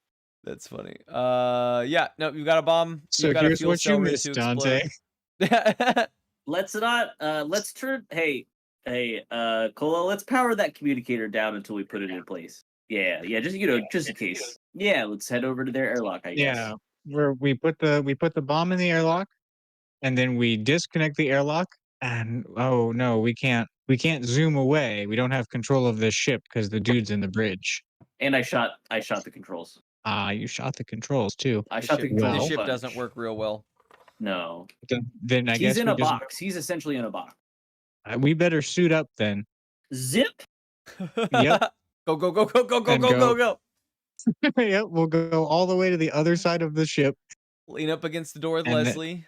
That's funny. Yeah. No, you've got a bomb. So You've got a here's fuel what you cell ready missed, to Dante. explode. Let's not. Let's turn. Hey, Cola. Let's power that communicator down until we put it in place. Yeah. Just just in case. Yeah. Let's head over to their airlock. I guess. Yeah. Where we put the bomb in the airlock, and then we disconnect the airlock. And oh no, we can't zoom away. We don't have control of this ship because the dude's in the bridge. And I shot the controls. You shot the controls too. I shot the controls. The ship doesn't work real well. No. Then I guess he's in a box. He's essentially in a box. We better suit up then. Zip. Yep. Go. Yep. We'll go all the way to the other side of the ship. Lean up against the door with And Leslie.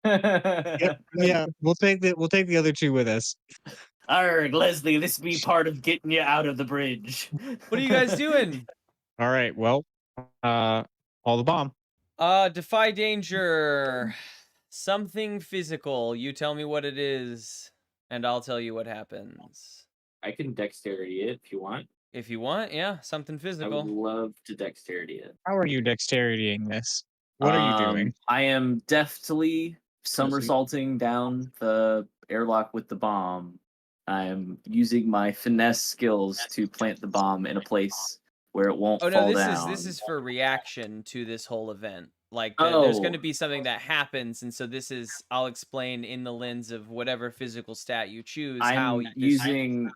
Yep. Yeah. We'll take the other 2 with us. Arrgh, Leslie, this be part of getting you out of the bridge. What are you guys doing? All right. Well, all the bomb. Defy danger. Something physical. You tell me what it is, and I'll tell you what happens. I can dexterity it if you want. If you want, yeah, something I would physical. love to dexterity it. How are you dexteritying this? What are you doing? I am deftly somersaulting down the airlock with the bomb. I am using my finesse skills to plant the bomb in a place where it won't fall down. This is for reaction to this whole event. Like there's going to be something that happens, and so this is I'll explain in the lens of whatever physical stat you choose. I'm using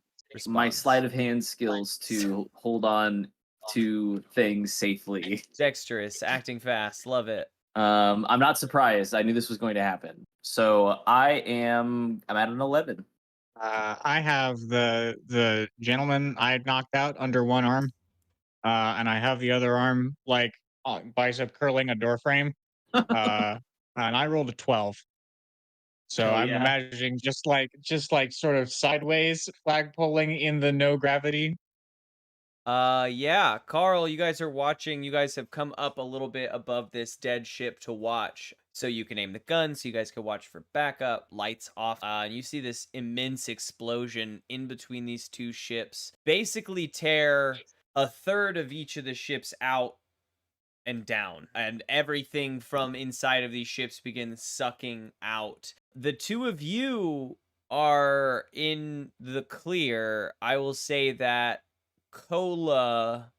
my sleight of hand skills to hold on to things safely. Dexterous, acting fast, love it. I'm not surprised. I knew this was going to happen. So I'm at an 11. I have the gentleman I had knocked out under one arm, and I have the other arm like bicep curling a door frame, and I rolled a 12. So I'm imagining just like sort of sideways flag pulling in the no gravity. Yeah, Carl, you guys are watching. You guys have come up a little bit above this dead ship to watch. So you can aim the gun, so you guys can watch for backup, lights off. And you see this immense explosion in between these 2 ships. Basically tear a third of each of the ships out and down. And everything from inside of these ships begins sucking out. The 2 of you are in the clear. I will say that Cola,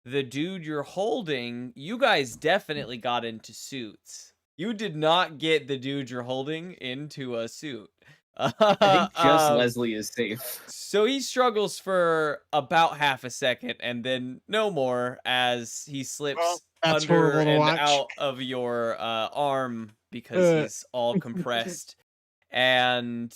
the dude you're holding, you guys definitely got into suits. You did not get the dude you're holding into a suit. I think just Leslie is safe. So he struggles for about half a second and then no more as he slips under and out of your arm because he's all compressed. And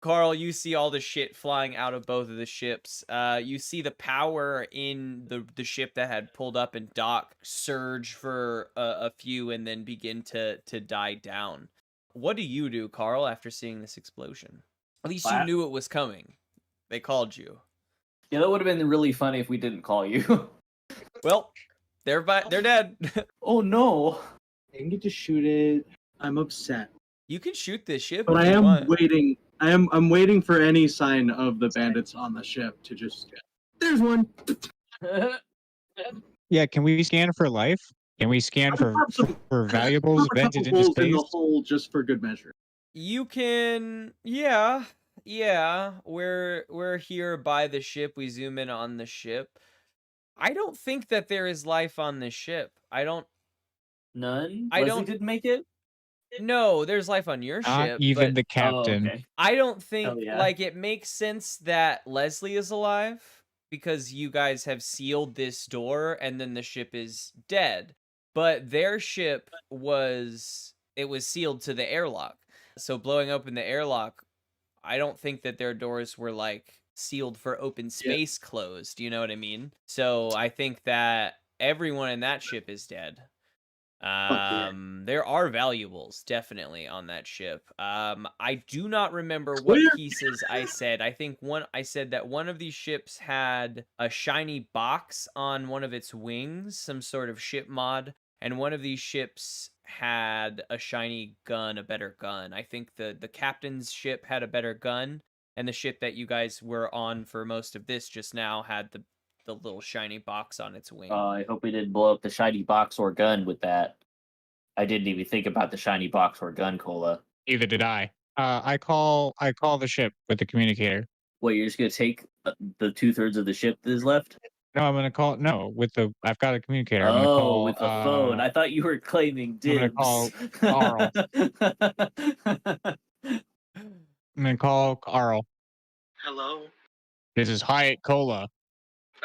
Carl, you see all the shit flying out of both of the ships. You see the power in the ship that had pulled up and dock surge for a few and then begin to die down. What do you do, Carl, after seeing this explosion? At least you knew it was coming. They called you. Yeah, that would have been really funny if we didn't call you. Well, they're dead. Oh no! I didn't get to shoot it. I'm upset. You can shoot this ship, but I am waiting. I'm waiting for any sign of the bandits on the ship to just. There's one. Yeah, can we scan for life? Can we scan for valuables vented into space? In the hole just for good measure. You can, yeah. We're here by the ship. We zoom in on the ship. I don't think that there is life on the ship. I don't None. I Leslie don't- didn't make it. No, there's life on your Not ship, even but the captain. Oh, okay. I don't think Hell yeah. like it makes sense that Leslie is alive because you guys have sealed this door and then the ship is dead. But their ship was sealed to the airlock. So blowing open the airlock, I don't think that their doors were like sealed for open space closed, you know what I mean? So I think that everyone in that ship is dead. yeah. There are valuables definitely on that ship. I do not remember what Clear. pieces I said. I said that one of these ships had a shiny box on one of its wings, some sort of ship mod, and one of these ships had a shiny gun, a better gun. I think the captain's ship had a better gun, and the ship that you guys were on for most of this just now had the little shiny box on its wing. I hope we didn't blow up the shiny box or gun with that. I didn't even think about the shiny box or gun, Cola. Neither did I. I call the ship with the communicator. What, you're just gonna take the 2/3 of the ship that is left? No, I'm gonna call. No, with the. I've got a communicator. I'm gonna Oh, call. with the phone. I thought you were claiming dibs. I'm gonna call Carl. Hello. This is Hyatt Cola,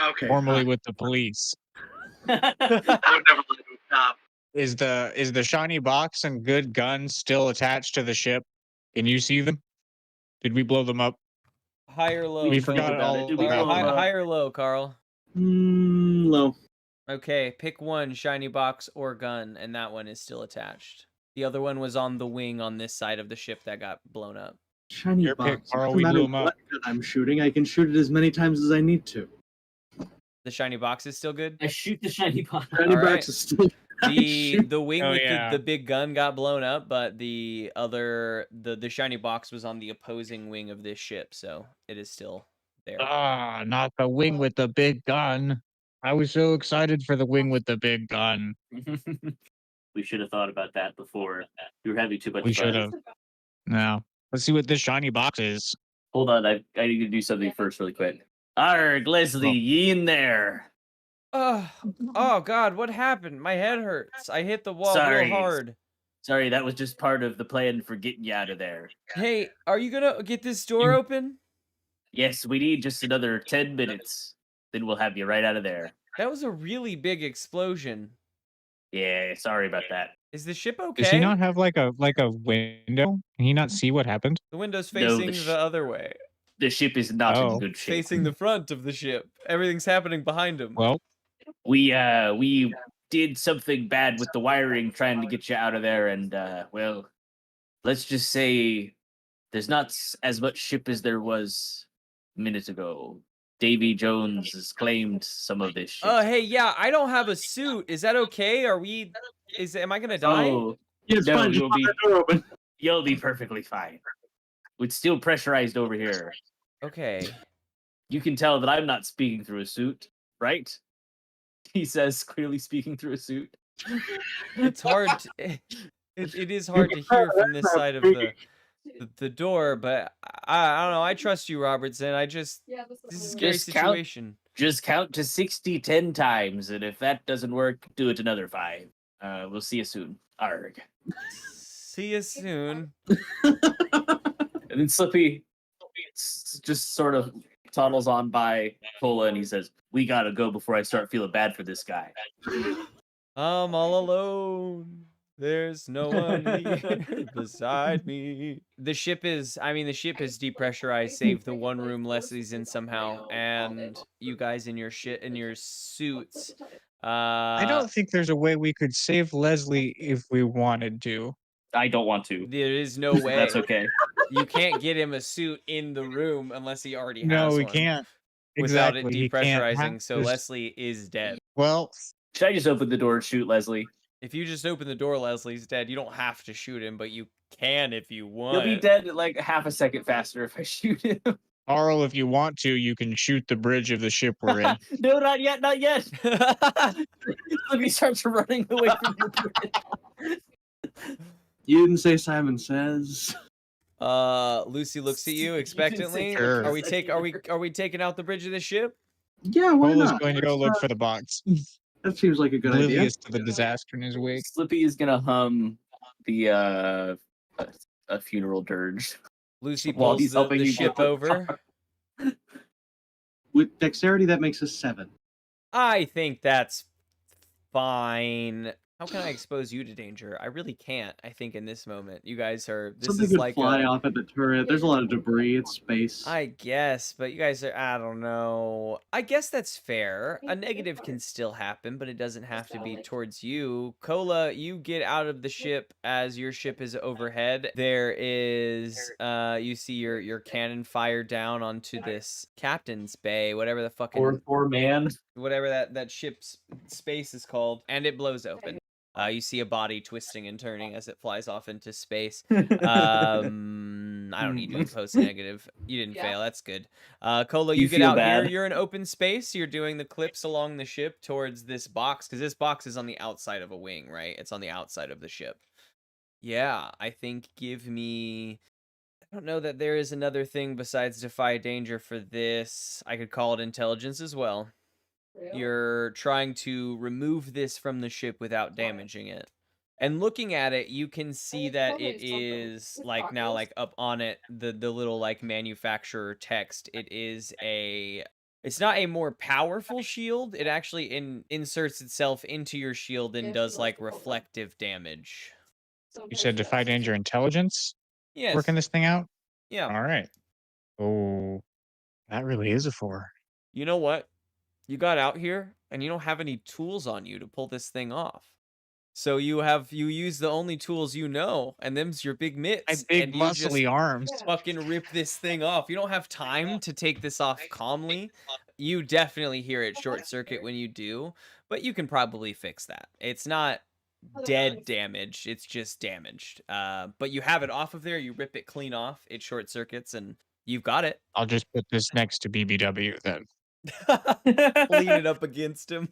Okay. formerly with the police. I would never let you stop. Is the shiny box and good gun still attached to the ship? Can you see them? Did we blow them up? High or low? We Think forgot about it. all Did we about blow 'em that. up? High or low, Carl? Low. Okay, pick one, shiny box or gun, and that one is still attached. The other one was on the wing on this side of the ship that got blown up. Shiny Your pick, box. Carl, Doesn't we matter blew 'em up. what gun I'm shooting. I can shoot it as many times as I need to. The shiny box is still good? I shoot the shiny box. Shiny All box right. is still. The wing Oh, with yeah. the big gun got blown up, but the shiny box was on the opposing wing of this ship, so it is still there. Ah, not the wing with the big gun. I was so excited for the wing with the big gun. We should have thought about that before. You were having too much We fun. should have. No. Let's see what this shiny box is. Hold on, I need to do something first really quick. Arg, Leslie, Oh. ye in there. Oh God, what happened? My head hurts. I hit the wall Sorry. real hard. Sorry, that was just part of the plan for getting you out of there. Hey, are you gonna get this door open? Yes, we need just another 10 minutes. Then we'll have you right out of there. That was a really big explosion. Yeah, sorry about that. Is the ship okay? Does he not have like a window? Can he not see what happened? The window's No, facing the other way. The ship is not Oh. in good shape. Facing the front of the ship. Everything's happening behind him. Well, We did something bad with the wiring trying to get you out of there, and well, let's just say there's not as much ship as there was minutes ago. Davy Jones has claimed some of this ship. Oh, hey, yeah, I don't have a suit. Is that okay? Am I gonna die? Oh, Yeah, it's No, fine. Just you'll pop be- that door open. you'll be perfectly fine. It's still pressurized over here. Okay. You can tell that I'm not speaking through a suit, right? He says, clearly speaking through a suit. It's hard it is hard to hear from this side of the door, but I don't know. I trust you, Robertson. This is a scary Just count. situation. Just count to 60 10 times, and if that doesn't work, do it another 5. We'll see you soon. Arg. See you soon. And then Slippy just sort of toddles on by Cola, and he says, "We gotta go before I start feeling bad for this guy." I'm all alone. There's no one here beside me. The ship is depressurized, save the one room Leslie's in somehow, and you guys in your suits. I don't think there's a way we could save Leslie if we wanted to. I don't want to. There is no way. That's okay. You can't get him a suit in the room unless he already has No, we one can't. without Exactly. it he can't have depressurizing. So this- Leslie is dead. Well, Should I just open the door and shoot Leslie? If you just open the door, Leslie's dead. You don't have to shoot him, but you can if you want. He'll be dead like half a second faster if I shoot him. Carl, if you want to, you can shoot the bridge of the ship we're in. No, not yet, not yet. Slippy starts running away from the bridge. You didn't say Simon Says. Lucy looks at you expectantly. Sure. Are we taking out the bridge of the ship? Yeah, why Cola's not? going to go look for the box. That seems like a good idea. Oblivious to the disaster in his wake. Slippy is gonna hum the a funeral dirge Lucy while pulls he's helping the you ship get the over. With dexterity, that makes us 7. I think that's fine. How can I expose you to danger? I really can't. I think in this moment, you guys are. This Something is could like fly off at the turret. There's a lot of debris. It's space. I guess, but you guys are. I don't know. I guess that's fair. A negative can still happen, but it doesn't have to be towards you. Cola, you get out of the ship as your ship is overhead. There is, you see your cannon fire down onto this captain's bay, whatever the fucking poor man. whatever that ship's space is called, and it blows open. You see a body twisting and turning as it flies off into space. I don't need you to post a negative. You didn't fail. That's good. Cola, you get feel out here. bad? You're in open space. You're doing the clips along the ship towards this box, because this box is on the outside of a wing, right? It's on the outside of the ship. Yeah, I think give me... I don't know that there is another thing besides defy danger for this. I could call it intelligence as well. You're trying to remove this from the ship without damaging it. And looking at it, you can see that it is like now like up on it, the little like manufacturer text. It is it's not a more powerful shield. It actually inserts itself into your shield and does like reflective damage. You said defy danger intelligence? Yes. Working this thing out? Yeah. All right. Oh, that really is a 4. You know what? You got out here and you don't have any tools on you to pull this thing off. So you use the only tools you know, and them's your big mitts. My big and you muscly just arms. fucking rip this thing off. You don't have time to take this off calmly. You definitely hear it short circuit when you do, but you can probably fix that. It's not dead damage, it's just damaged. But you have it off of there, you rip it clean off, it short circuits, and you've got it. I'll just put this next to BBW then. Lean it up against him.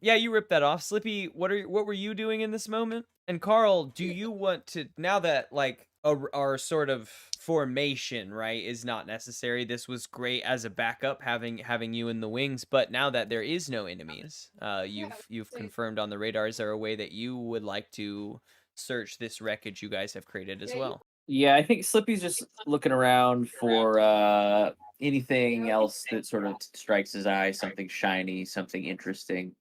Yeah, you ripped that off. Slippy, what were you doing in this moment? And Carl, do you want to, now that like our sort of formation, right, is not necessary. This was great as a backup having you in the wings, but now that there is no enemies, you've confirmed on the radar, is there a way that you would like to search this wreckage you guys have created as well? Yeah, I think Slippy's just looking around for anything else that sort of strikes his eye, something shiny, something interesting.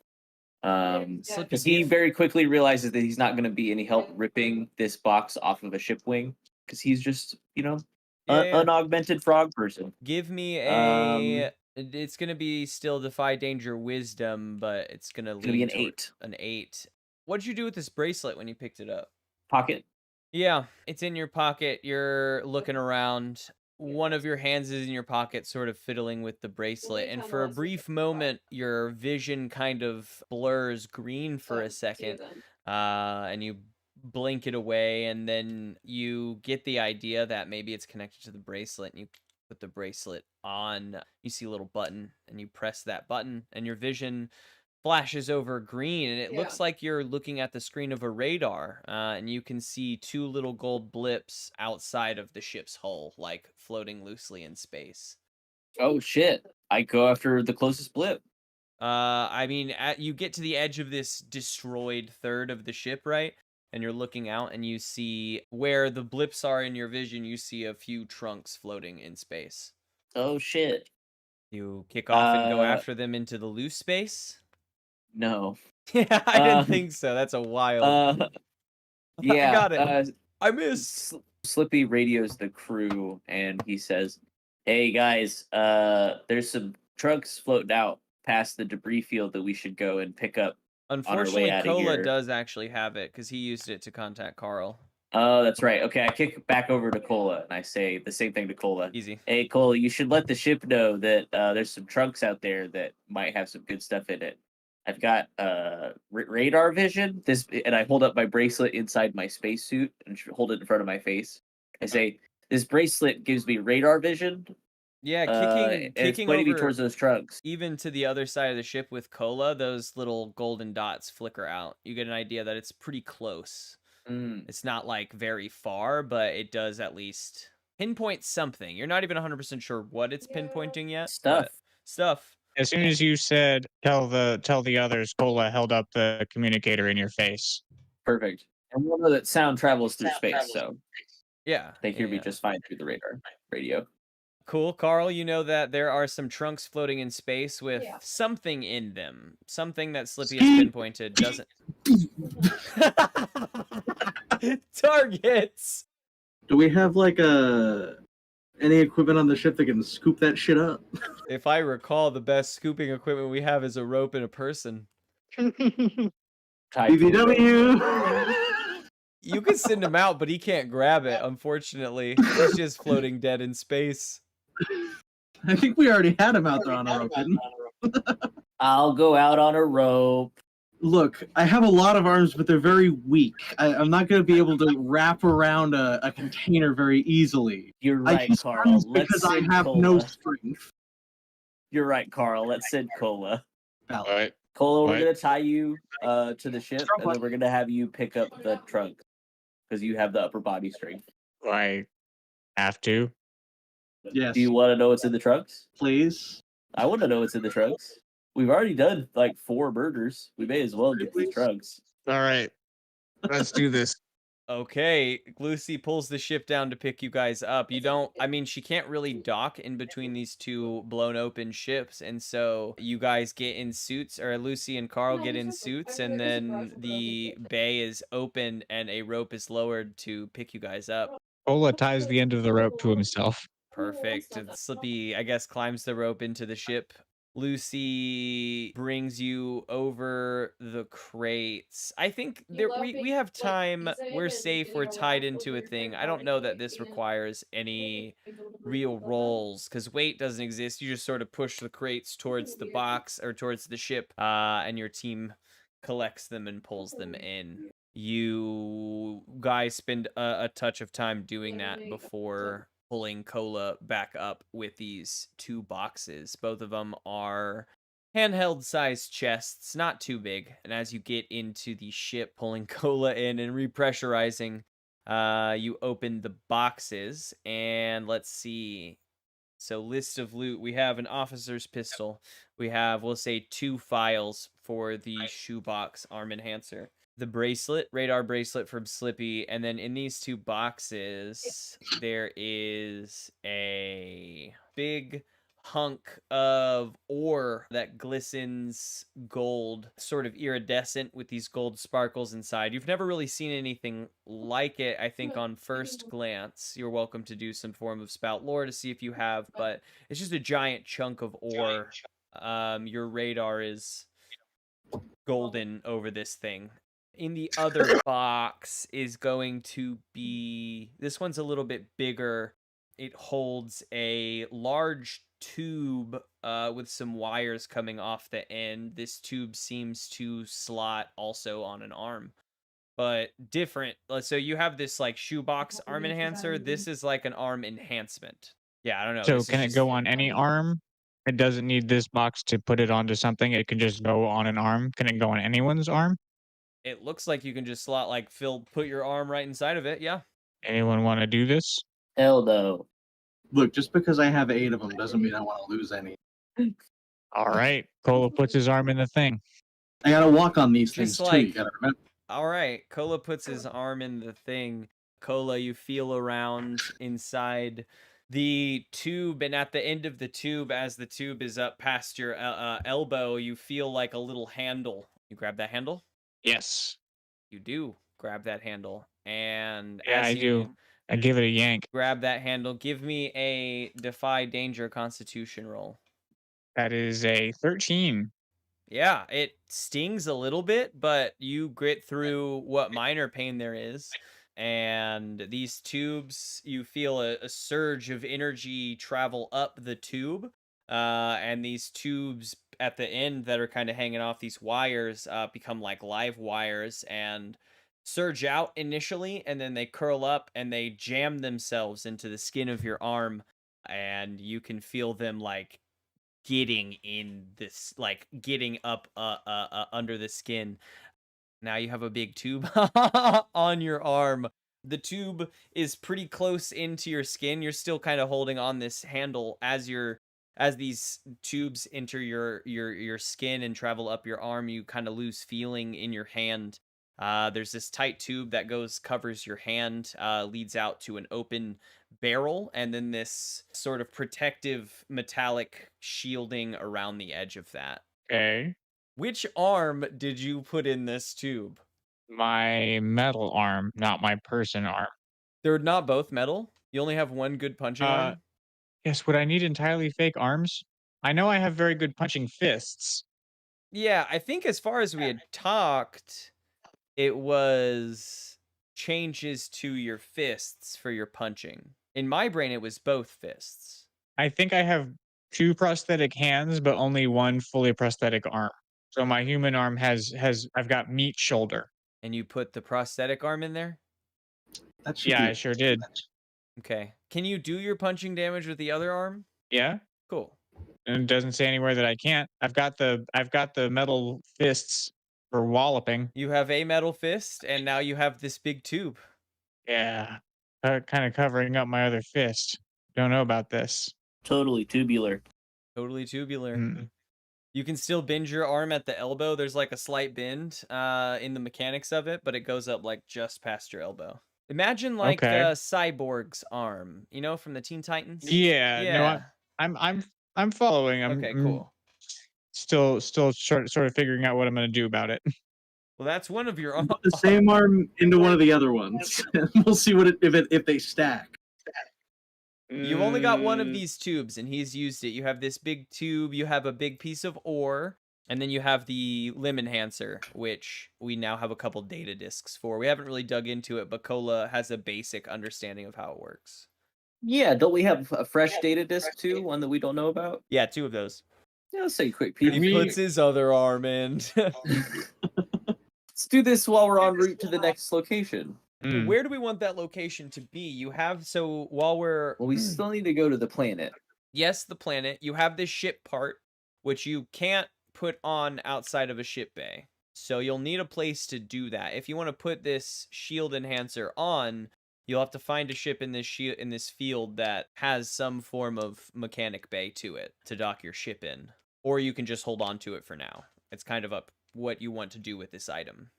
Because he very quickly realizes that he's not going to be any help ripping this box off of a ship wing, because he's just, unaugmented frog person. Give me a... it's going to be still defy danger wisdom, but it's going to be an 8. An 8. What did you do with this bracelet when you picked it up? Pocket. Yeah, it's in your pocket. You're looking around. One of your hands is in your pocket, sort of fiddling with the bracelet. And for a brief moment, your vision kind of blurs green for a second. And you blink it away. And then you get the idea that maybe it's connected to the bracelet. And you put the bracelet on. You see a little button. And you press that button. And your vision flashes over green, and it looks like you're looking at the screen of a radar, and you can see 2 little gold blips outside of the ship's hull, like floating loosely in space. Oh shit! I go after the closest blip. I mean, you get to the edge of this destroyed third of the ship, right? And you're looking out, and you see where the blips are in your vision. You see a few trunks floating in space. Oh shit! You kick off and go after them into the loose space. No. Yeah, I didn't think so. That's a wild. Yeah, I got it. I missed. Slippy radios the crew, and he says, "Hey guys, there's some trucks floating out past the debris field that we should go and pick up." Unfortunately, Cola does actually have it because he used it to contact Carl. Oh, that's right. Okay, I kick back over to Cola, and I say the same thing to Cola. Easy. Hey, Cola, you should let the ship know that there's some trunks out there that might have some good stuff in it. I've got radar vision. And I hold up my bracelet inside my spacesuit and hold it in front of my face. I say, "This bracelet gives me radar vision." Yeah, kicking it's pointing me over towards those trunks. even to the other side of the ship with Cola. Those little golden dots flicker out. You get an idea that it's pretty close. It's not like very far, but it does at least pinpoint something. You're not even 100% sure what it's pinpointing yet. Stuff. As soon as you said tell the others, Cola held up the communicator in your face. Perfect. And we'll know that sound travels through space, so Yeah. they hear me yeah. just fine through the radio. Cool. Carl, you know that there are some trunks floating in space with something in them. Something that Slippy has pinpointed doesn't. Targets! Do we have like any equipment on the ship that can scoop that shit up? If I recall, the best scooping equipment we have is a rope and a person. BBW. You could send him out, but he can't grab it, unfortunately. He's just floating dead in space. I think we already had him out there on a rope, didn't we? I'll go out on a rope. Look, I have a lot of arms, but they're very weak. I'm not going to be able to wrap around a container very easily. You're I right, use Carl. arms Let's because I send have Cola. no strength. You're right, Carl. Let's send Cola. Valid. What? Cola, we're What? gonna tie you to the ship, and then we're gonna have you pick up the trunk because you have the upper body strength. I have to. Yes, Do you want to know what's in the trunks? please. I want to know what's in the trunks. We've already done like 4 murders. We may as well get these trunks. All right. Let's do this. Okay, Lucy pulls the ship down to pick you guys up. I mean, she can't really dock in between these two blown open ships, and so you guys get in suits, or Lucy and Carl get in suits, and then the bay is open and a rope is lowered to pick you guys up. Cola ties the end of the rope to himself. Perfect. And Slippy, I guess, climbs the rope into the ship. Lucy brings you over the crates. I think we have time. We're safe. We're tied into a thing. I don't know that this requires any real rolls because weight doesn't exist. You just sort of push the crates towards the box or towards the ship, and your team collects them and pulls them in. You guys spend a touch of time doing that before pulling Cola back up with these 2 boxes. Both of them are handheld sized chests, not too big. And as you get into the ship, pulling Cola in and repressurizing, you open the boxes and let's see. So list of loot, we have an officer's pistol. We have, we'll say, 2 files for the shoebox arm enhancer. The bracelet, radar bracelet from Slippy, and then in these 2 boxes, there is a big hunk of ore that glistens gold, sort of iridescent with these gold sparkles inside. You've never really seen anything like it, I think, on first glance. You're welcome to do some form of spout lore to see if you have, but it's just a giant chunk of ore. Your radar is golden over this thing. In the other box is going to be, this one's a little bit bigger. It holds a large tube with some wires coming off the end. This tube seems to slot also on an arm, but different. So you have this like shoebox arm enhancer. This is like an arm enhancement. Yeah, I don't know. So this is can it just- go on any arm? It doesn't need this box to put it onto something. It can just go on an arm. Can it go on anyone's arm? It looks like you can just slot like put your arm right inside of it. Yeah. Anyone want to do this? Hell no. Look, just because I have 8 of them doesn't mean I want to lose any. All right. Cola puts his arm in the thing. I gotta walk on these Just things too. You like- gotta remember. All right. Cola puts his arm in the thing. Cola, you feel around inside the tube, and at the end of the tube, as the tube is up past your elbow, you feel like a little handle. You grab that handle? Yes. You do grab that handle. And Yeah, as I you do. I give it a yank. grab that handle, give me a defy danger constitution roll. That is a 13. Yeah, it stings a little bit, but you grit through what minor pain there is. And these tubes, you feel a surge of energy travel up the tube. And these tubes at the end that are kind of hanging off these wires become like live wires and surge out initially, and then they curl up and they jam themselves into the skin of your arm. And you can feel them like getting in this, like getting up under the skin. Now you have a big tube on your arm. The tube is pretty close into your skin. You're still kind of holding on this handle as you're As these tubes enter your skin and travel up your arm, you kind of lose feeling in your hand. There's this tight tube that covers your hand, leads out to an open barrel, and then this sort of protective metallic shielding around the edge of that. Okay. Which arm did you put in this tube? My metal arm, not my person arm. They're not both metal. You only have one good punching arm. Yes, would I need entirely fake arms? I know I have very good punching fists. Yeah, I think as far as we had talked, it was changes to your fists for your punching. In my brain, it was both fists. I think I have 2 prosthetic hands, but only 1 fully prosthetic arm. So my human arm has I've got meat shoulder. And you put the prosthetic arm in there? That should Yeah, be I sure did. Okay. Can you do your punching damage with the other arm? Yeah. Cool. And it doesn't say anywhere that I can't. I've got the metal fists for walloping. You have a metal fist, and now you have this big tube. Yeah. Kind of covering up my other fist. Don't know about this. Totally tubular. Totally tubular. Mm. You can still bend your arm at the elbow. There's like a slight bend in the mechanics of it, but it goes up like just past your elbow. Imagine like Okay. Cyborg's arm, you know, from the Teen Titans. Yeah. Yeah. No, I'm following. Okay, cool. Still sort of figuring out what I'm gonna do about it. Well, that's one of your arms. put the same arm into one of the other ones. We'll see if they stack. You've only got one of Mm, these tubes, and he's used it. You have this big tube, you have a big piece of ore, and then you have the limb enhancer, which we now have a couple data discs for. We haven't really dug into it, but Cola has a basic understanding of how it works. Yeah, don't we have a fresh data disk too? One that we don't know about? Yeah, 2 of those. Yeah, let's take a quick He peek. puts his other arm in. Let's do this while we're en route to the next location. mm. Where do we want that location to be? You have, so while we're... Well, we still need to go to the planet. Yes, the planet. You have this ship part, which you can't put on outside of a ship bay. So you'll need a place to do that. If you want to put this shield enhancer on, you'll have to find a ship in this field that has some form of mechanic bay to it to dock your ship in. Or you can just hold on to it for now. It's kind of up what you want to do with this item.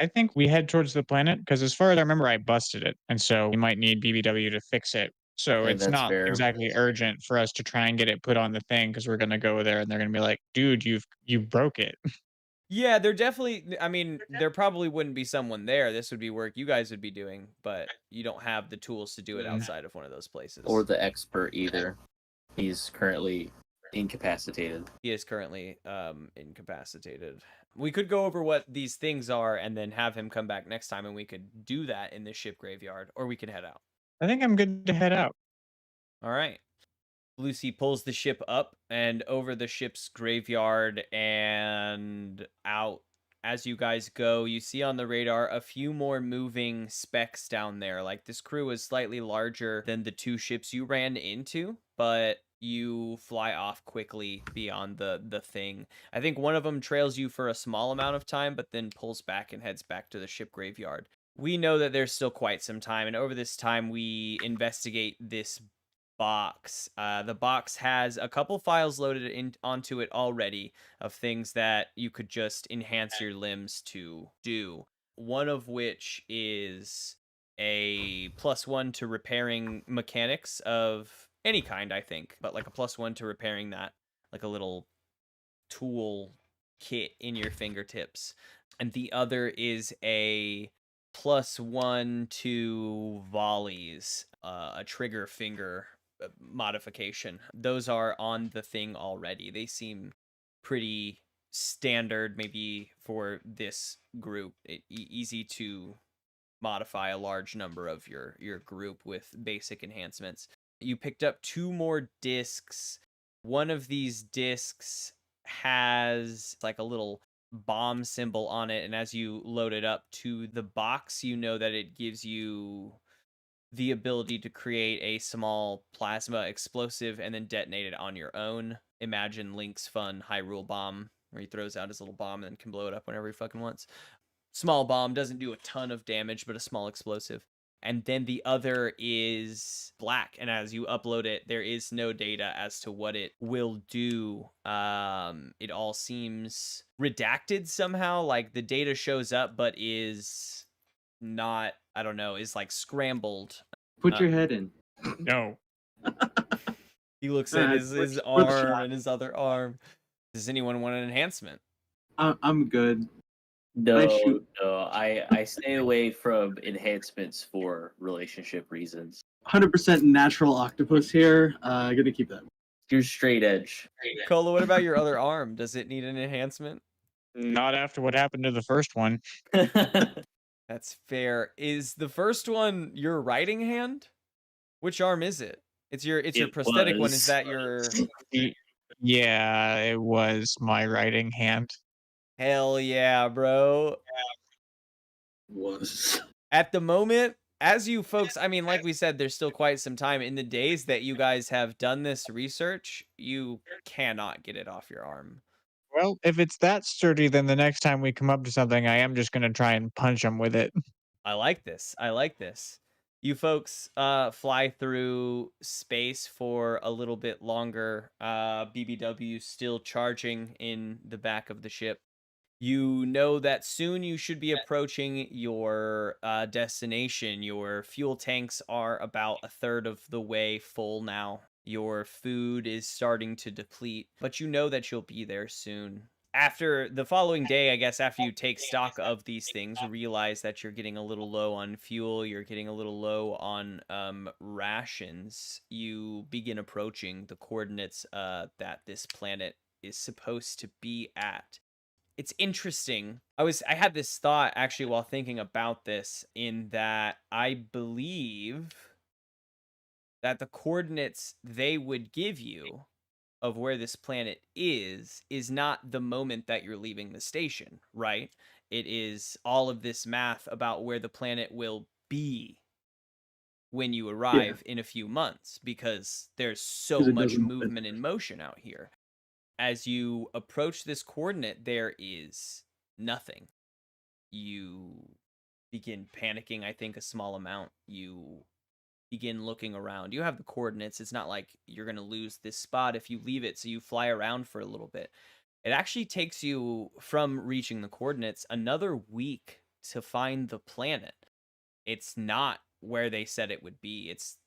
I think we head towards the planet because, as far as I remember, I busted it, and so we might need BBW to fix it. So Okay, it's that's not fair. exactly urgent for us to try and get it put on the thing because we're gonna go there and they're gonna be like, "Dude, you broke it." Yeah, there definitely, I mean, there probably wouldn't be someone there. This would be work you guys would be doing, but you don't have the tools to do it Mm. outside of one of those places. Or the expert either. He's currently incapacitated. He is currently incapacitated. We could go over what these things are and then have him come back next time, and we could do that in the ship graveyard, or we could head out. I think I'm good to head out. All right. Lucy pulls the ship up and over the ship's graveyard and out. As you guys go, you see on the radar a few more moving specks down there. Like, this crew is slightly larger than the 2 ships you ran into, but you fly off quickly beyond the thing. I think one of them trails you for a small amount of time, but then pulls back and heads back to the ship graveyard. We know that there's still quite some time, and over this time, we investigate this box. The box has a couple files loaded onto it already of things that you could just enhance your limbs to do. One of which is a +1 to repairing mechanics of any kind, I think, but like a +1 to repairing that, like a little tool kit in your fingertips. And the other is a +1 to volleys, a trigger finger modification. Those are on the thing already. They seem pretty standard, maybe for this group. Easy to modify a large number of your group with basic enhancements. You picked up 2 more discs. One of these discs has like a little bomb symbol on it, and as you load it up to the box, you know that it gives you the ability to create a small plasma explosive and then detonate it on your own. Imagine Link's fun Hyrule bomb, where he throws out his little bomb and then can blow it up whenever he fucking wants. Small bomb, doesn't do a ton of damage, but a small explosive. and then the other is black. And as you upload it, there is no data as to what it will do. It all seems redacted somehow. Like the data shows up, but is not, I don't know, is like scrambled. Put your head in. No. He looks at his let's arm try. and his other arm. Does anyone want an enhancement? I'm good. No, shoot. no, I stay away from enhancements for relationship reasons. 100% natural octopus here. Gonna keep that. You're straight edge. Cola, what about your other arm? Does it need an enhancement? Not after what happened to the first one. That's fair. Is the first one your writing hand? Which arm is it? It's your It prosthetic one. Is was. that your Yeah, it was my writing hand. Hell yeah, bro. Was. At the moment, as you folks, I mean, like we said, there's still quite some time. In the days that you guys have done this research, you cannot get it off your arm. Well, if it's that sturdy, then the next time we come up to something, I am just going to try and punch him with it. I like this. I like this. You folks fly through space for a little bit longer. BBW still charging in the back of the ship. You know that soon you should be approaching your destination. Your fuel tanks are about a third of the way full now. Your food is starting to deplete, but you know that you'll be there soon. After the following day, I guess, after you take stock of these things, realize that you're getting a little low on fuel, you're getting a little low on rations, you begin approaching the coordinates that this planet is supposed to be at. It's interesting. I had this thought actually while thinking about this, in that I believe that the coordinates they would give you of where this planet is not the moment that you're leaving the station, right? It is all of this math about where the planet will be when you arrive in a few months, because there's so 'Cause it much doesn't movement and motion out here. As you approach this coordinate, there is nothing. You begin panicking, I think, a small amount. You begin looking around. You have the coordinates. It's not like you're going to lose this spot if you leave it, so you fly around for a little bit. It actually takes you, from reaching the coordinates, another week to find the planet. It's not where they said it would be. It's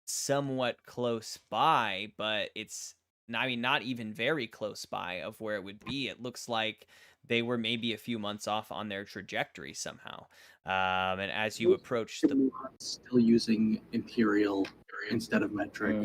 somewhat close by, but it's, I mean, not even very close by of where it would be. It looks like they were maybe a few months off on their trajectory somehow. And as you approach the, Still using imperial instead of metric.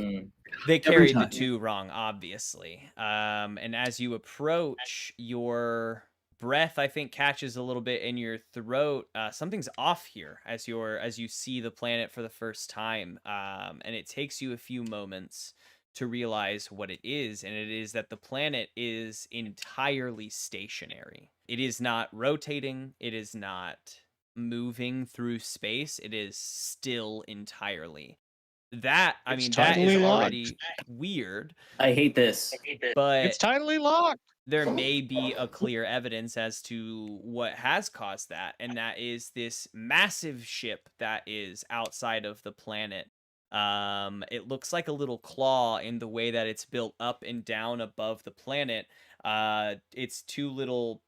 they Every carried the time. two wrong, obviously. And as you approach, your breath, I think, catches a little bit in your throat. Something's off here as you see the planet for the first time. And it takes you a few moments to realize what it is, and it is that the planet is entirely stationary. It is not rotating, it is not moving through space, it is still entirely. That, I mean, that is already weird. I hate this. But It's tidally locked. there may be a clear evidence as to what has caused that, and that is this massive ship that is outside of the planet. It looks like a little claw in the way that it's built up and down above the planet. Its two little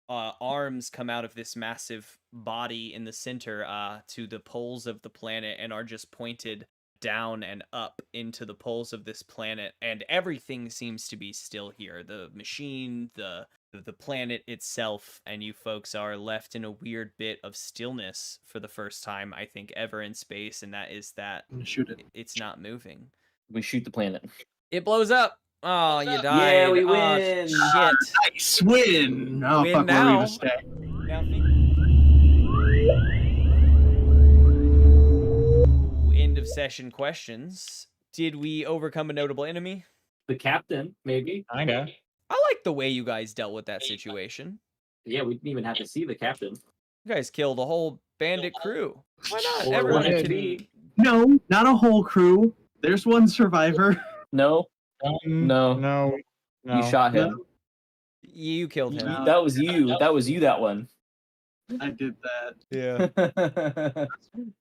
arms come out of this massive body in the center to the poles of the planet and are just pointed down and up into the poles of this planet, and everything seems to be still here. The machine, the planet itself, and you folks are left in a weird bit of stillness for the first time, I think, ever in space, and that is that I'm gonna shoot it. it's not moving. We shoot the planet. It blows up. Oh, you died. Yeah, we Oh, win. shit. Nice win! Oh, Win fuck, now. we're gonna stay. Now end of session questions. Did we overcome a notable enemy? The captain, maybe. Kinda. I like the way you guys dealt with that situation. Yeah, we didn't even have to see the captain. You guys killed a whole bandit crew. Why not? Or Everyone wanted to can be. No, not a whole crew. There's one survivor. No, No. no, No. you shot him. You killed him. No. That was you. That was you. That one. I did that. Yeah.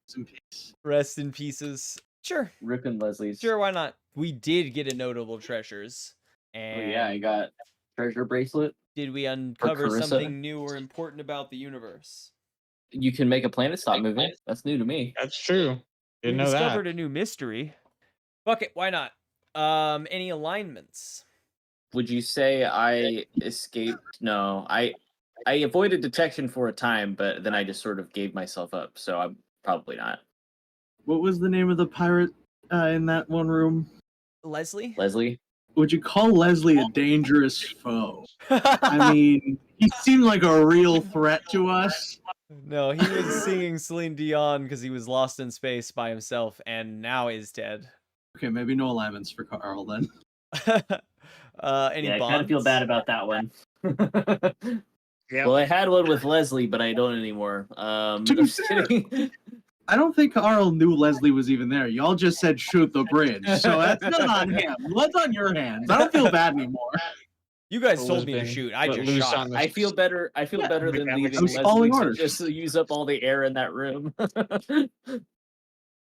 Some peace. Rest in pieces. Sure. Rick and Leslie's. Sure, why not? We did get a notable treasures. Oh And yeah, I got treasure bracelet. did we uncover Carissa. something new or important about the universe? You can make a planet stop moving. That's new to me. That's true. We Didn't know that. discovered a new mystery. Fuck it, why not? Any alignments? Would you say I escaped? No, I avoided detection for a time, but then I just sort of gave myself up. So I'm probably not. What was the name of the pirate in that one room? Leslie? Leslie. Would you call Leslie a dangerous foe? I mean, he seemed like a real threat to us. No, he was singing Celine Dion because he was lost in space by himself and now is dead. Okay, maybe no alignments for Carl then. Any Yeah, I bonds? kind of feel bad about that one. Yeah. Well, I had one with Leslie, but I don't anymore. To be I'm just fair- kidding. I don't think Carl knew Leslie was even there. Y'all just said shoot the bridge, so that's not on him. What's on your hands? I don't feel bad anymore. You guys It told was me to been shoot. I let just loose shot. on the- I feel better. I feel Yeah, better but than that was leaving just following Leslie to orders. just use up all the air in that room.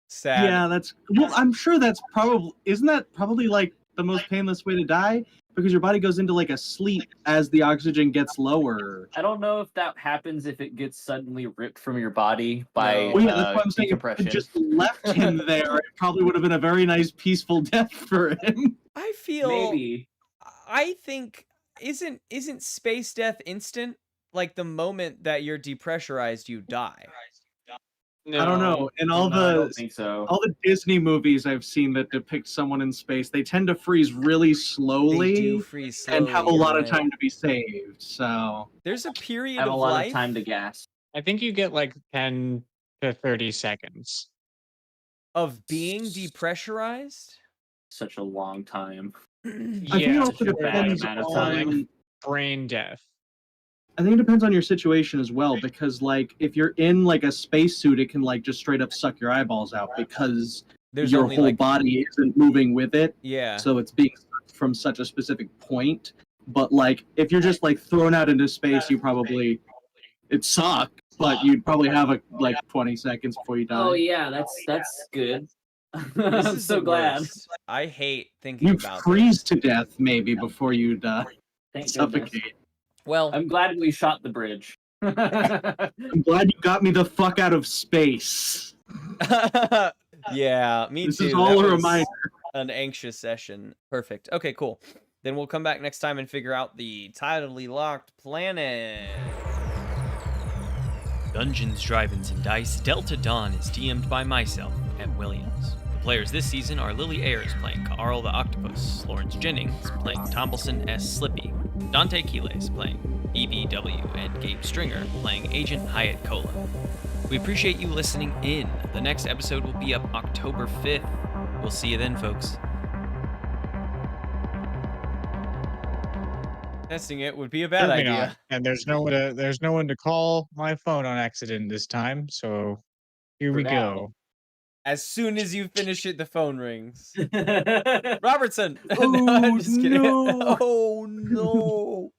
Sad. Yeah, that's well. I'm sure that's probably isn't that probably like the most painless way to die because your body goes into like a sleep as the oxygen gets lower. I don't know if that happens if it gets suddenly ripped from your body by No. Well, yeah, that's why I'm saying if decompression. you just left him there, it probably would have been a very nice, peaceful death for him. I feel Maybe. I think isn't space death instant? Like the moment that you're depressurized, you die. I don't know. In all No, I don't the think so. all the Disney movies I've seen that depict someone in space, they tend to freeze really They slowly do freeze slowly. and have a you're lot of right. time to be saved. So There's a period Have of a lot life of time to gas. I think you get like 10 to 30 seconds. of being depressurized. Such a long time. I think Yeah, it also such a bad depends amount of on. time. brain death. I think it depends on your situation as well, because like if you're in like a spacesuit, it can like just straight up suck your eyeballs out because There's your only whole like body isn't moving with it. yeah. So it's being sucked from such a specific point. But like if you're just like thrown out into space, you probably it sucked, but you'd probably have like 20 seconds before you die. Oh yeah, that's good. This I'm is so the glad. worst. I hate thinking You about freeze this. to death maybe before you die. Thank goodness. Suffocate. Well, I'm glad we shot the bridge. I'm glad you got me the fuck out of space. yeah, me This too. is all That a was reminder. an anxious session. Perfect. Okay, cool. Then we'll come back next time and figure out the tidally locked planet. Dungeons, Drive-Ins, and Dice Delta Dawn is DM'd by myself, M. Williams. The players this season are Lily Ayers playing Carl the Octopus, Lawrence Jennings playing Tombleson S. Slippy, Dante Quiles playing BBW, and Gabe Stringer playing Agent Hyatt Cola. We appreciate you listening in. The next episode will be up October 5th. We'll see you then, folks. Testing it would be a bad Certainly idea. not. And there's no one to call my phone on accident this time. So here For we now. go. As soon as you finish it, the phone rings. Robertson. Oh, I'm just kidding. no. Oh no.